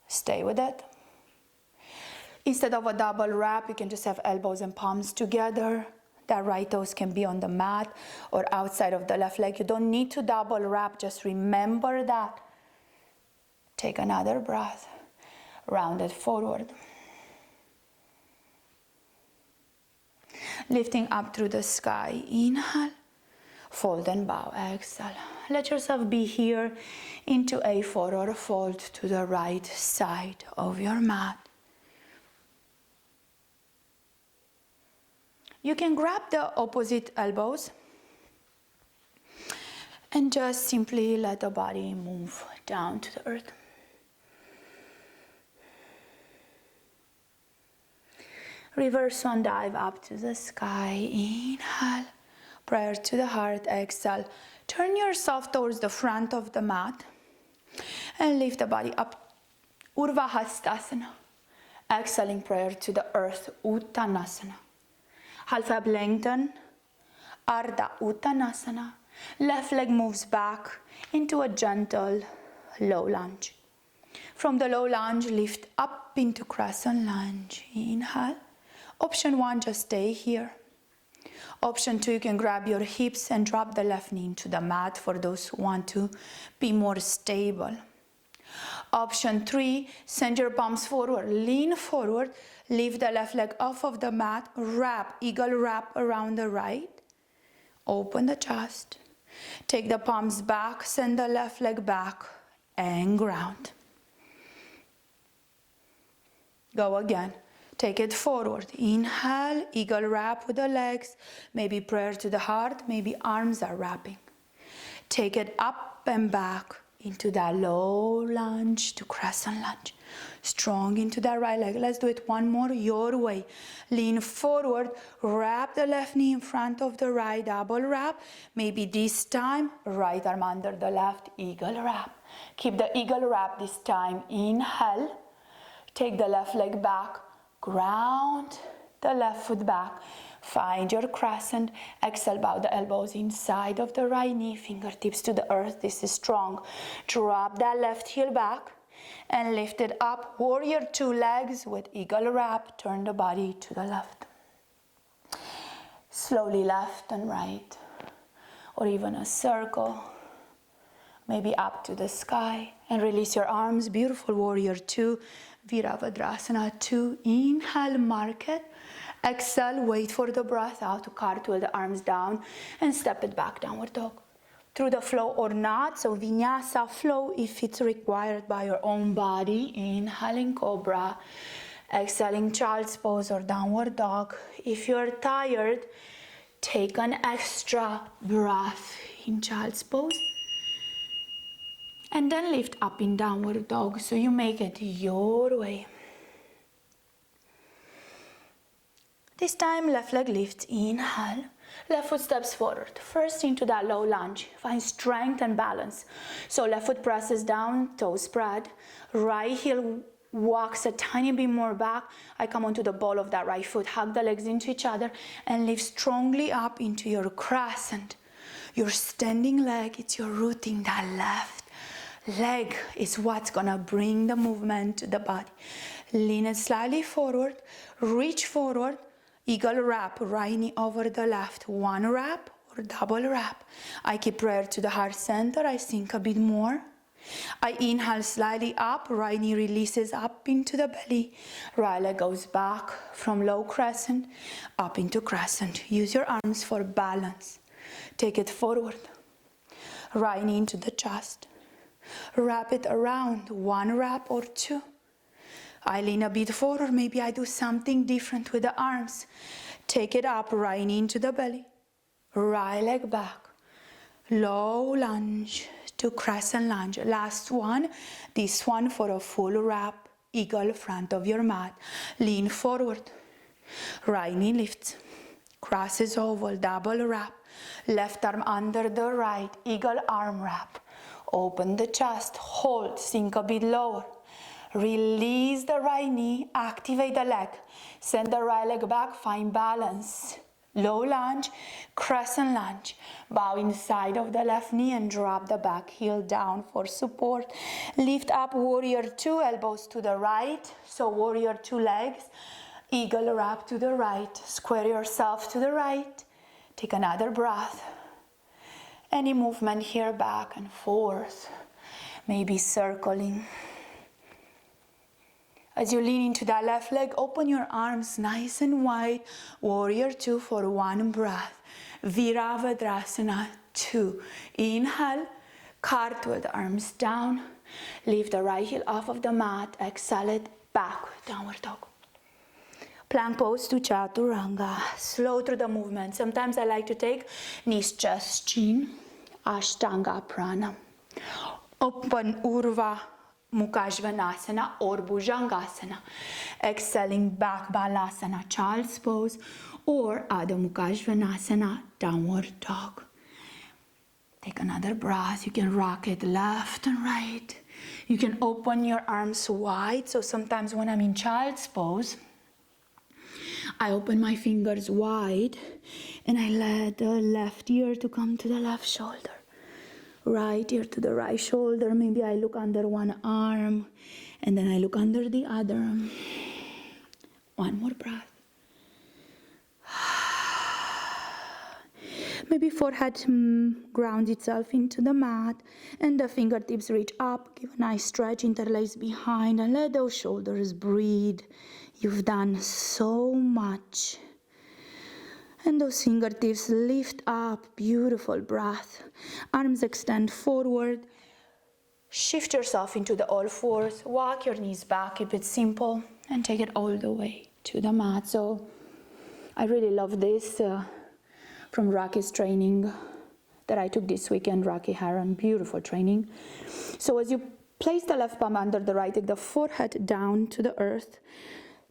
Stay with it. Instead of a double wrap, you can just have elbows and palms together. The right toes can be on the mat or outside of the left leg. You don't need to double wrap, just remember that. Take another breath, round it forward. Lifting up through the sky, inhale, fold and bow, exhale. Let yourself be here into a forward fold to the right side of your mat. You can grab the opposite elbows and just simply let the body move down to the earth. Reverse swan dive up to the sky. Inhale, prayer to the heart, exhale. Turn yourself towards the front of the mat and lift the body up. Urdhva Hastasana. Exhaling, prayer to the earth, Uttanasana. Half up, lengthen, Ardha Uttanasana. Left leg moves back into a gentle low lunge. From the low lunge, lift up into crescent lunge. Inhale. Option 1, just stay here. Option 2, you can grab your hips and drop the left knee into the mat for those who want to be more stable. Option 3, send your palms forward, lean forward, lift the left leg off of the mat, wrap, eagle wrap around the right, open the chest, take the palms back, send the left leg back, and ground. Go again, take it forward, inhale, eagle wrap with the legs, maybe prayer to the heart, maybe arms are wrapping. Take it up and back into that low lunge to crescent lunge. Strong into that right leg. Let's do it one more, your way. Lean forward, wrap the left knee in front of the right, double wrap. Maybe this time, right arm under the left, eagle wrap. Keep the eagle wrap this time. Inhale. Take the left leg back, ground the left foot back. Find your crescent. Exhale, bow the elbows inside of the right knee, fingertips to the earth. This is strong. Drop that left heel back and lift it up. Warrior two legs with eagle wrap. Turn the body to the left. Slowly left and right, or even a circle, maybe up to the sky, and release your arms. Beautiful warrior two, Virabhadrasana 2. Inhale, mark it. Exhale, wait for the breath out to cartwheel the arms down and step it back, downward dog. Through the flow or not, so vinyasa flow if it's required by your own body. Inhaling cobra, exhaling child's pose or downward dog. If you're tired, take an extra breath in child's pose. And then lift up in downward dog, so you make it your way. This time, left leg lifts, inhale. Left foot steps forward. First into that low lunge. Find strength and balance. So left foot presses down, toes spread. Right heel walks a tiny bit more back. I come onto the ball of that right foot. Hug the legs into each other and lift strongly up into your crescent. Your standing leg, it's your rooting. That left leg is what's gonna bring the movement to the body. Lean it slightly forward. Reach forward. Eagle wrap, right knee over the left. One wrap or double wrap. I keep prayer to the heart center. I sink a bit more. I inhale slightly up. Right knee releases up into the belly. Right leg goes back from low crescent up into crescent. Use your arms for balance. Take it forward. Right knee into the chest. Wrap it around. One wrap or two. I lean a bit forward, maybe I do something different with the arms. Take it up, right knee into the belly. Right leg back. Low lunge to crescent lunge. Last one, this one for a full wrap. Eagle front of your mat. Lean forward. Right knee lifts. Crosses oval, double wrap. Left arm under the right. Eagle arm wrap. Open the chest, hold, sink a bit lower. Release the right knee, activate the leg. Send the right leg back, find balance. Low lunge, crescent lunge. Bow inside of the left knee and drop the back heel down for support. Lift up, warrior two, elbows to the right. So warrior two legs. Eagle wrap to the right. Square yourself to the right. Take another breath. Any movement here, back and forth. Maybe circling. As you lean into that left leg, open your arms nice and wide. Warrior two for one breath. Virabhadrasana 2. Inhale, cartwheel the arms down. Lift the right heel off of the mat. Exhale it back, downward dog. Plank pose to chaturanga. Slow through the movement. Sometimes I like to take knees, chest, chin. Ashtanga prana. Open Urva Mukha or Bhujangasana. Exhaling back Balasana, child's pose, or Adho Mukha downward dog. Take another breath. You can rock it left and right. You can open your arms wide. So sometimes when I'm in child's pose, I open my fingers wide and I let the left ear to come to the left shoulder. Right ear to the right shoulder. Maybe I look under one arm and then I look under the other. One more breath. Maybe forehead grounds itself into the mat and the fingertips reach up. Give a nice stretch, interlace behind and let those shoulders breathe. You've done so much. And those fingertips lift up, beautiful breath. Arms extend forward. Shift yourself into the all fours. Walk your knees back, keep it simple, and take it all the way to the mat. So I really love this from Raki's training. that I took this weekend, Rocky Heron, beautiful training. So as you place the left palm under the right, take the forehead down to the earth,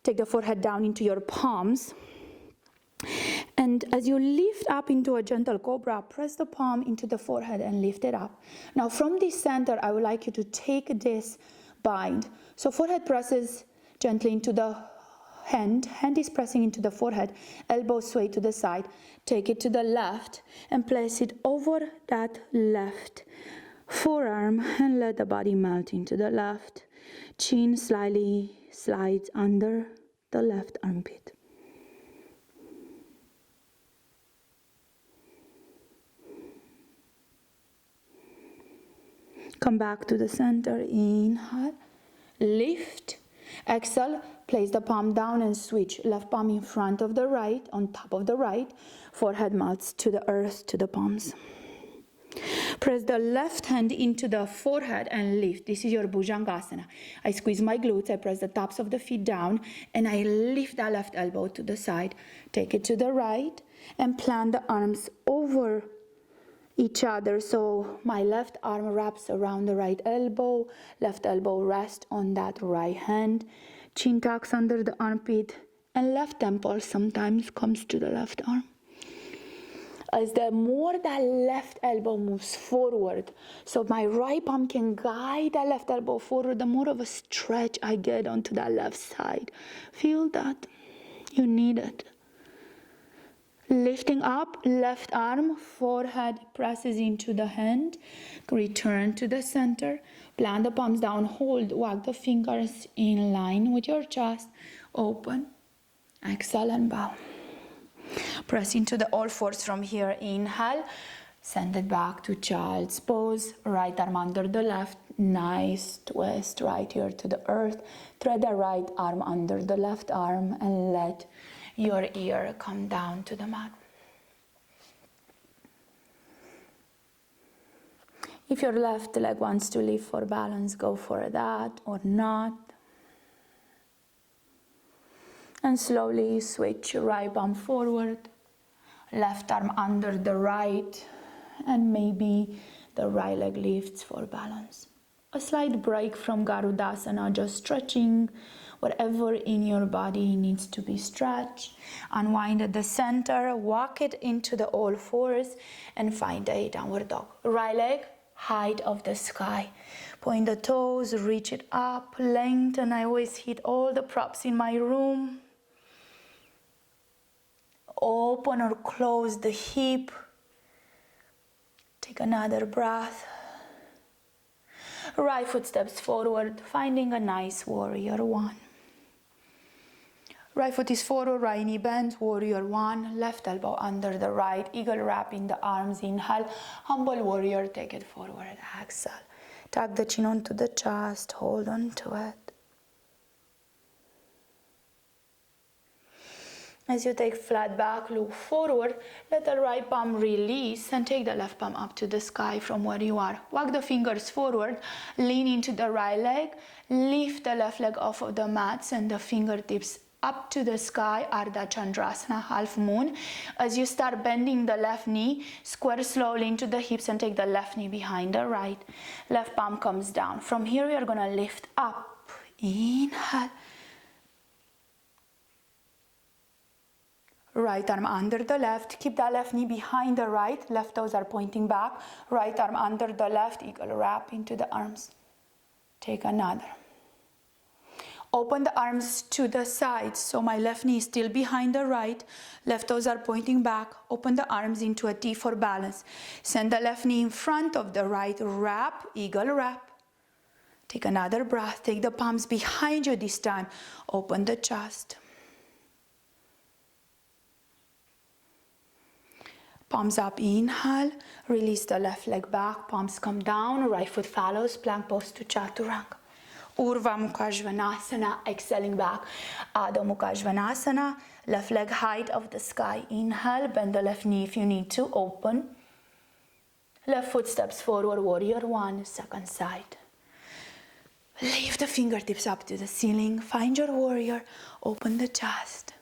take the forehead down into your palms. And as you lift up into a gentle cobra, press the palm into the forehead and lift it up. Now from this center, I would like you to take this bind. So forehead presses gently into the hand is pressing into the forehead, elbow sway to the side, take it to the left and place it over that left forearm and let the body melt into the left. Chin slightly slides under the left armpit. Come back to the center, inhale, lift, exhale, place the palm down and switch. Left palm in front of the right, on top of the right, forehead melts to the earth, to the palms. Press the left hand into the forehead and lift. This is your Bhujangasana. I squeeze my glutes, I press the tops of the feet down, and I lift the left elbow to the side. Take it to the right and plant the arms over each other. So my left arm wraps around the right elbow, left elbow rests on that right hand, chin tucks under the armpit, and left temple sometimes comes to the left arm. As the more that left elbow moves forward, so my right palm can guide that left elbow forward, the more of a stretch I get onto that left side. Feel that? You need it. Lifting up, left arm, forehead presses into the hand. Return to the center. Plant the palms down, hold, walk the fingers in line with your chest. Open, exhale and bow. Press into the all fours from here. Inhale, send it back to child's pose. Right arm under the left. Nice twist right ear to the earth. Thread the right arm under the left arm and let your ear come down to the mat. If your left leg wants to lift for balance, go for that or not. And slowly switch right palm forward, left arm under the right, and maybe the right leg lifts for balance. A slight break from Garudasana, just stretching whatever in your body needs to be stretched. Unwind at the center, walk it into the all fours, and find a downward dog. Right leg, height of the sky. Point the toes, reach it up, lengthen. I always hit all the props in my room. Open or close the hip. Take another breath. Right foot steps forward, finding a nice warrior one. Right foot is forward, right knee bends, warrior one. Left elbow under the right, eagle wrap in the arms. Inhale, humble warrior, take it forward. Exhale. Tuck the chin onto the chest, hold on to it. As you take flat back, look forward, let the right palm release and take the left palm up to the sky from where you are. Walk the fingers forward, lean into the right leg, lift the left leg off of the mat, send the fingertips up to the sky, Ardha Chandrasana, half moon. As you start bending the left knee, square slowly into the hips and take the left knee behind the right. Left palm comes down. From here we are going to lift up. Inhale. Right arm under the left, keep the left knee behind the right, left toes are pointing back, right arm under the left, eagle wrap into the arms. Take another. Open the arms to the sides, so my left knee is still behind the right, left toes are pointing back, open the arms into a T for balance. Send the left knee in front of the right, wrap, eagle wrap. Take another breath, take the palms behind you this time, open the chest. Palms up, inhale, release the left leg back, palms come down, right foot follows, plank pose to Chaturanga. Urva Mukha Svanasana, exhaling back, Adho Mukha Svanasana, left leg height of the sky, inhale, bend the left knee if you need to, open. Left foot steps forward, warrior one, second side. Lift the fingertips up to the ceiling, find your warrior, open the chest.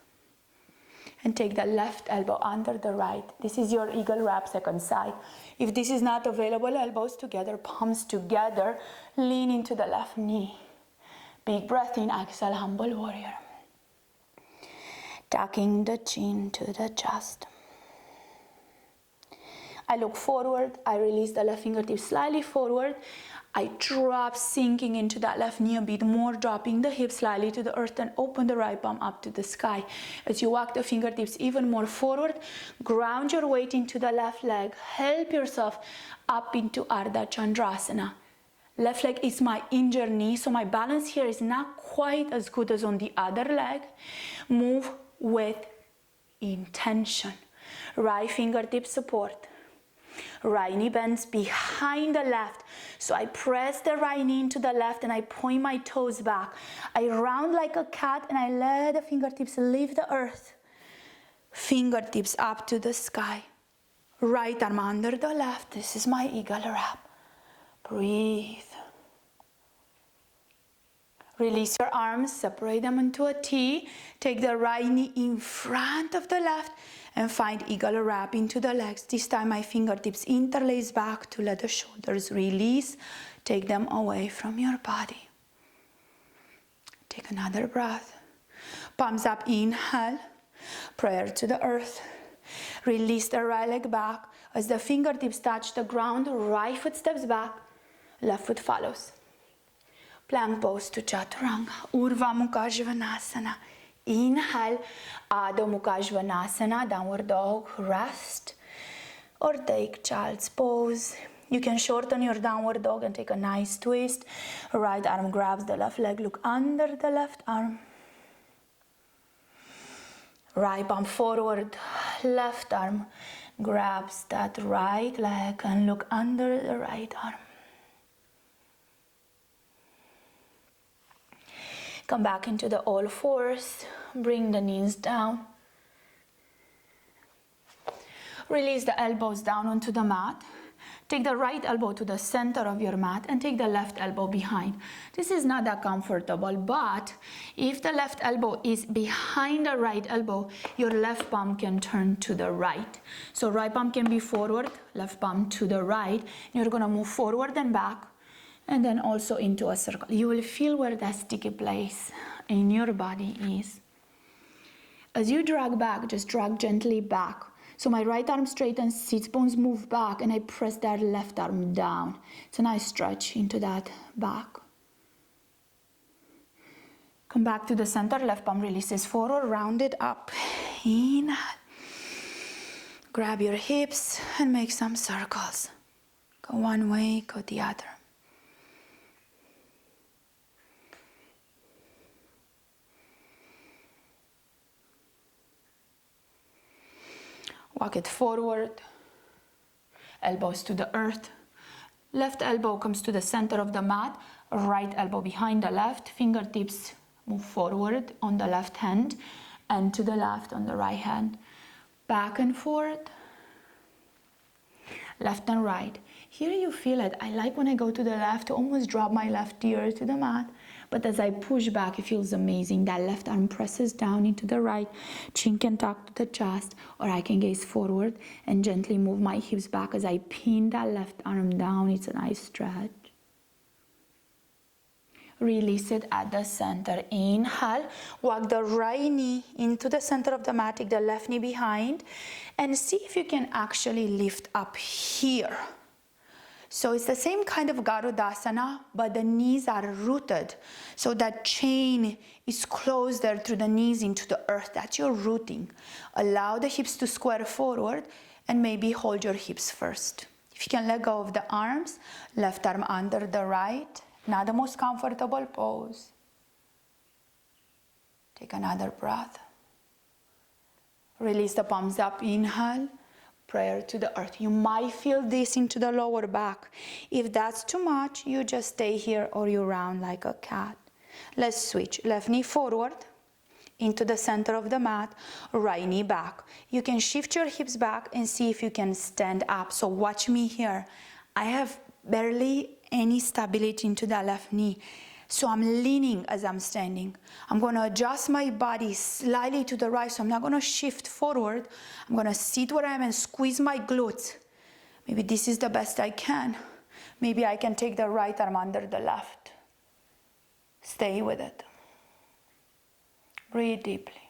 and take the left elbow under the right. This is your eagle wrap, second side. If this is not available, elbows together, palms together, lean into the left knee. Big breath in, exhale, humble warrior. Tucking the chin to the chest. I look forward, I release the left fingertips slightly forward. I drop, sinking into that left knee a bit more, dropping the hips slightly to the earth and open the right palm up to the sky. As you walk the fingertips even more forward, ground your weight into the left leg. Help yourself up into Ardha Chandrasana. Left leg is my injured knee, so my balance here is not quite as good as on the other leg. Move with intention. Right fingertip support. Right knee bends behind the left. So I press the right knee into the left and I point my toes back. I round like a cat and I let the fingertips leave the earth. Fingertips up to the sky. Right arm under the left. This is my eagle wrap. Breathe. Release your arms, separate them into a T. Take the right knee in front of the left and find eagle wrap into the legs. This time my fingertips interlace back to let the shoulders release. Take them away from your body. Take another breath. Palms up, inhale. Prayer to the earth. Release the right leg back. As the fingertips touch the ground, right foot steps back, left foot follows. Plank pose to Chaturanga. Urdhva Mukha Svanasana. Inhale, Adho Mukha Svanasana, downward dog, rest. Or take child's pose. You can shorten your downward dog and take a nice twist. Right arm grabs the left leg, look under the left arm. Right palm forward, left arm grabs that right leg and look under the right arm. Come back into the all fours, bring the knees down. Release the elbows down onto the mat. Take the right elbow to the center of your mat and take the left elbow behind. This is not that comfortable, but if the left elbow is behind the right elbow, your left palm can turn to the right. So right palm can be forward, left palm to the right. You're gonna move forward and back, and then also into a circle. You will feel where that sticky place in your body is. As you drag back, just drag gently back. So my right arm straightens, sits bones move back, and I press that left arm down. It's a nice stretch into that back. Come back to the center, left palm releases forward, round it up. Inhale. Grab your hips and make some circles. Go one way, go the other. Walk it forward, elbows to the earth. Left elbow comes to the center of the mat, right elbow behind the left, fingertips move forward on the left hand and to the left on the right hand. Back and forth, left and right. Here you feel it. I like when I go to the left to almost drop my left ear to the mat. But as I push back, it feels amazing. That left arm presses down into the right. Chin can tuck to the chest, or I can gaze forward and gently move my hips back as I pin that left arm down. It's a nice stretch. Release it at the center. Inhale, walk the right knee into the center of the mat, take the left knee behind, and see if you can actually lift up here. So it's the same kind of Garudasana, but the knees are rooted. So that chain is closer through the knees into the earth. That's your rooting. Allow the hips to square forward and maybe hold your hips first. If you can let go of the arms, left arm under the right. Not the most comfortable pose. Take another breath. Release the palms up, inhale. Prayer to the earth. You might feel this into the lower back. If that's too much, you just stay here or you round like a cat. Let's switch. Left knee forward into the center of the mat, right knee back. You can shift your hips back and see if you can stand up. So watch me here. I have barely any stability into that left knee. So I'm leaning as I'm standing. I'm going to adjust my body slightly to the right, so I'm not going to shift forward. I'm going to sit where I am and squeeze my glutes. Maybe this is the best I can. Maybe I can take the right arm under the left. Stay with it. Breathe deeply.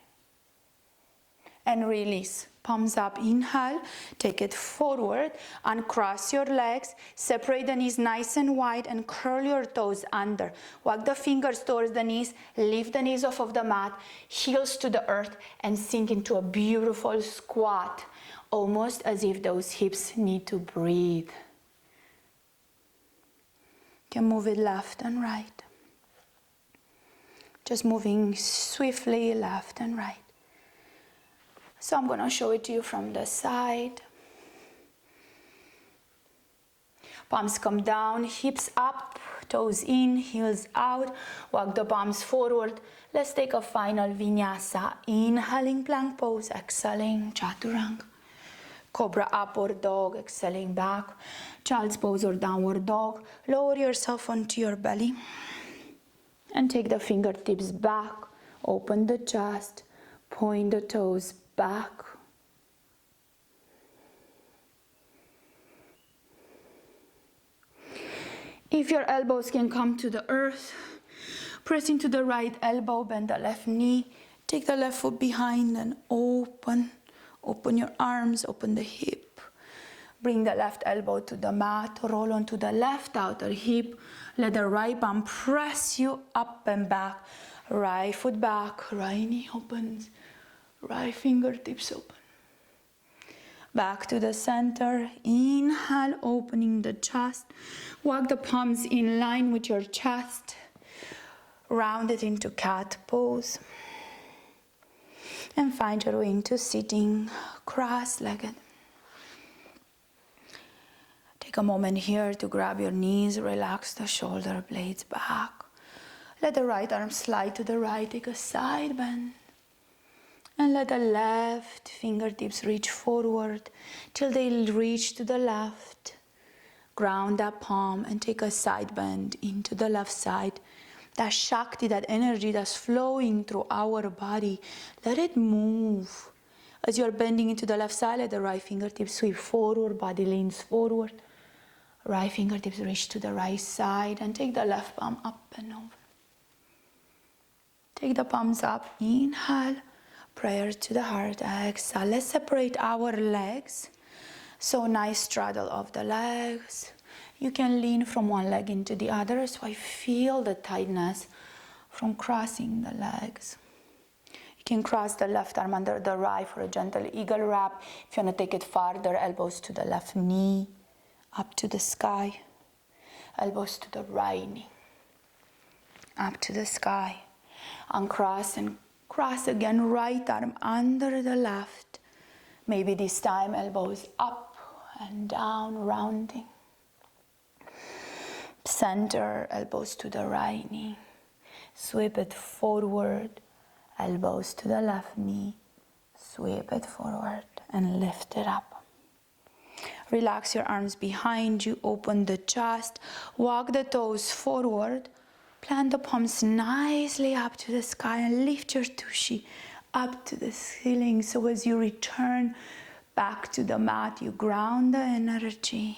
And release. Palms up, inhale, take it forward, uncross your legs, separate the knees nice and wide and curl your toes under. Walk the fingers towards the knees, lift the knees off of the mat, heels to the earth and sink into a beautiful squat, almost as if those hips need to breathe. You can move it left and right. Just moving swiftly left and right. So I'm going to show it to you from the side. Palms come down, hips up, toes in, heels out. Walk the palms forward. Let's take a final vinyasa. Inhaling plank pose, exhaling chaturanga. Cobra upward dog, exhaling back. Child's pose or downward dog. Lower yourself onto your belly. And take the fingertips back. Open the chest. Point the toes back. If your elbows can come to the earth, press into the right elbow, bend the left knee, take the left foot behind and open. Open your arms, open the hip. Bring the left elbow to the mat, roll onto the left outer hip. Let the right palm press you up and back. Right foot back, right knee opens. Right fingertips open. Back to the center. Inhale, opening the chest. Walk the palms in line with your chest. Round it into cat pose. And find your way into sitting cross-legged. Take a moment here to grab your knees. Relax the shoulder blades back. Let the right arm slide to the right. Take a side bend. And let the left fingertips reach forward till they reach to the left. Ground that palm and take a side bend into the left side. That Shakti, that energy that's flowing through our body, let it move. As you're bending into the left side, let the right fingertips sweep forward, body leans forward. Right fingertips reach to the right side and take the left palm up and over. Take the palms up, inhale. Prayer to the heart, exhale. Let's separate our legs. So nice straddle of the legs. You can lean from one leg into the other, so I feel the tightness from crossing the legs. You can cross the left arm under the right for a gentle eagle wrap. If you want to take it farther, elbows to the left knee, up to the sky. Elbows to the right knee, up to the sky. Uncross and cross again, right arm under the left. Maybe this time elbows up and down, rounding. Center, elbows to the right knee. Sweep it forward, elbows to the left knee. Sweep it forward and lift it up. Relax your arms behind you, open the chest, walk the toes forward. Plant the palms nicely up to the sky and lift your tushy up to the ceiling. So as you return back to the mat, you ground the energy.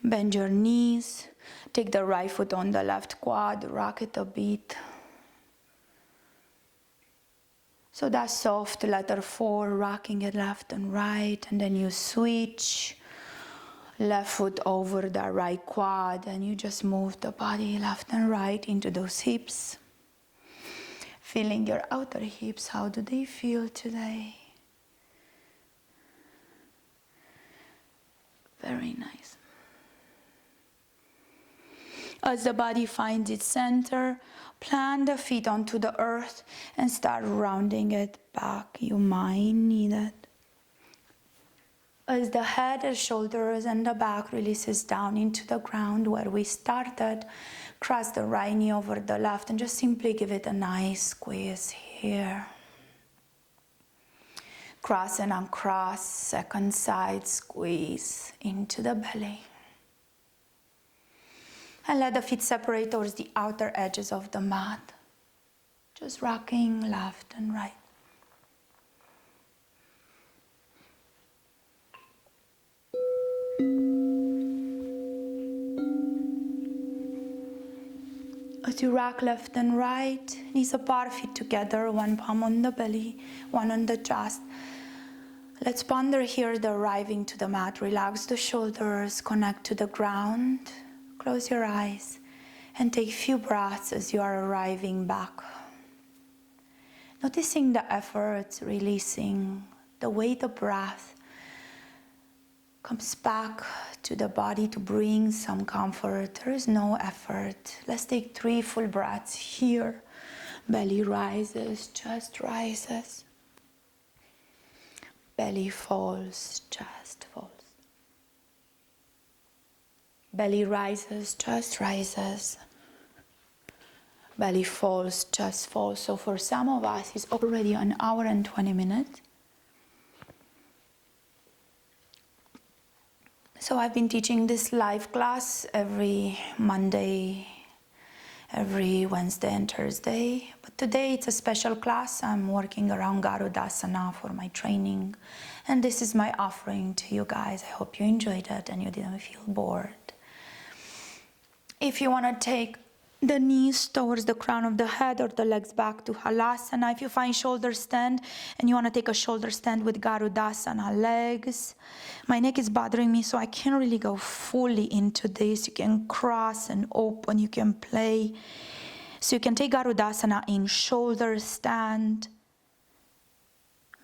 Bend your knees. Take the right foot on the left quad. Rock it a bit. So that soft letter 4, rocking it left and right. And then you switch. Left foot over the right quad and you just move the body left and right into those hips. Feeling your outer hips, how do they feel today? Very nice. As the body finds its center, plant the feet onto the earth and start rounding it back. You might need it. As the head and shoulders and the back releases down into the ground where we started, cross the right knee over the left and just simply give it a nice squeeze here. Cross and uncross, second side squeeze into the belly. And let the feet separate towards the outer edges of the mat. Just rocking left and right. As you rock left and right, knees apart, feet together, one palm on the belly, one on the chest. Let's ponder here the arriving to the mat. Relax the shoulders, connect to the ground. Close your eyes and take a few breaths as you are arriving back. Noticing the effort, releasing the way the breath comes back to the body to bring some comfort. There is no effort. Let's take 3 full breaths here. Belly rises, chest rises. Belly falls, chest falls. Belly rises, chest rises. Belly falls, chest falls. So for some of us, it's already 1 hour and 20 minutes. So I've been teaching this live class every Monday, every Wednesday and Thursday. But today it's a special class. I'm working around Garudasana for my training. And this is my offering to you guys. I hope you enjoyed it and you didn't feel bored. If you want to take the knees towards the crown of the head or the legs back to Halasana. If you find shoulder stand and you want to take a shoulder stand with Garudasana legs. My neck is bothering me, so I can't really go fully into this. You can cross and open, you can play. So you can take Garudasana in shoulder stand.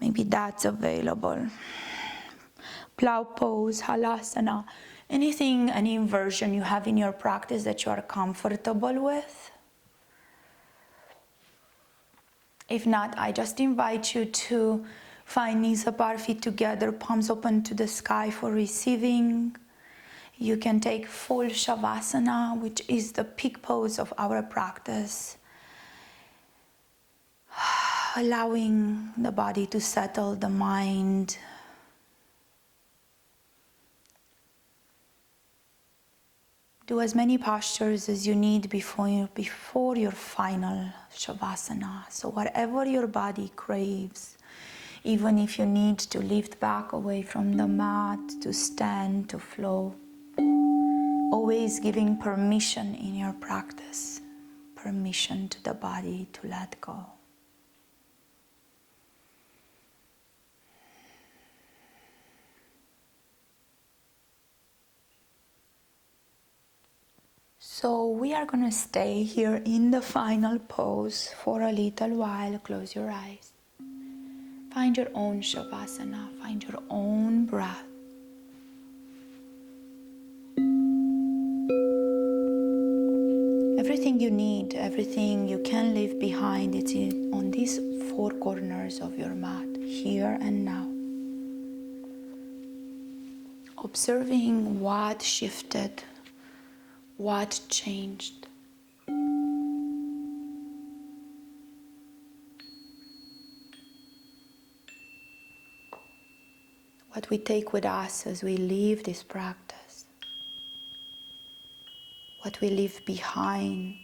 Maybe that's available. Plow pose, Halasana. Anything, any version you have in your practice that you are comfortable with. If not, I just invite you to find knees apart, feet together, palms open to the sky for receiving. You can take full Shavasana, which is the peak pose of our practice. Allowing the body to settle, the mind. Do as many postures as you need before your final Shavasana. So whatever your body craves, even if you need to lift back away from the mat, to stand, to flow, always giving permission in your practice, permission to the body to let go. So we are going to stay here in the final pose for a little while. Close your eyes. Find your own Shavasana. Find your own breath. Everything you need, everything you can leave behind, it's on these 4 corners of your mat, here and now. Observing what shifted, what changed. What we take with us as we leave this practice. What we leave behind.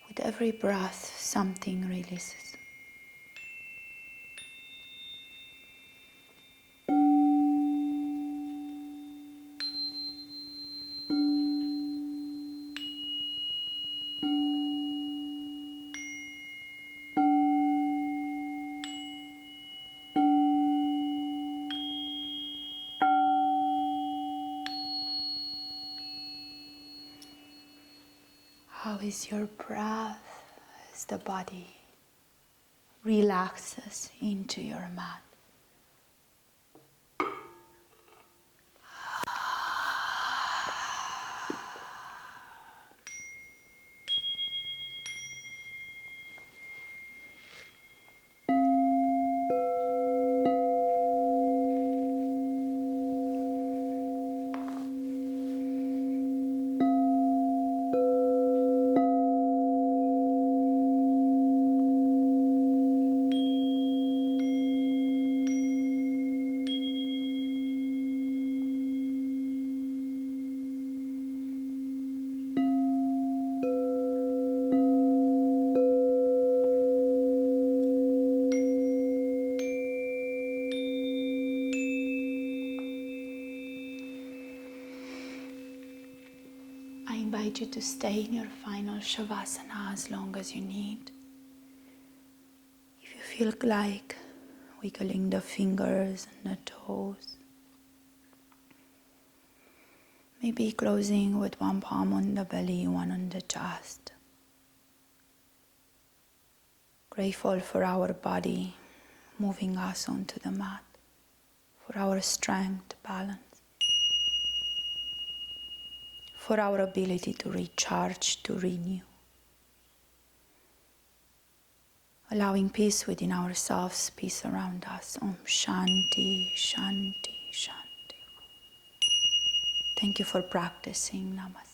With every breath, something releases. How is your breath as the body relaxes into your mat? invite you to stay in your final Shavasana as long as you need. If you feel like wiggling the fingers and the toes, maybe closing with one palm on the belly, one on the chest. Grateful for our body moving us onto the mat, for our strength, balance, for our ability to recharge, to renew. Allowing peace within ourselves, peace around us. Om Shanti, Shanti, Shanti. Thank you for practicing. Namaste.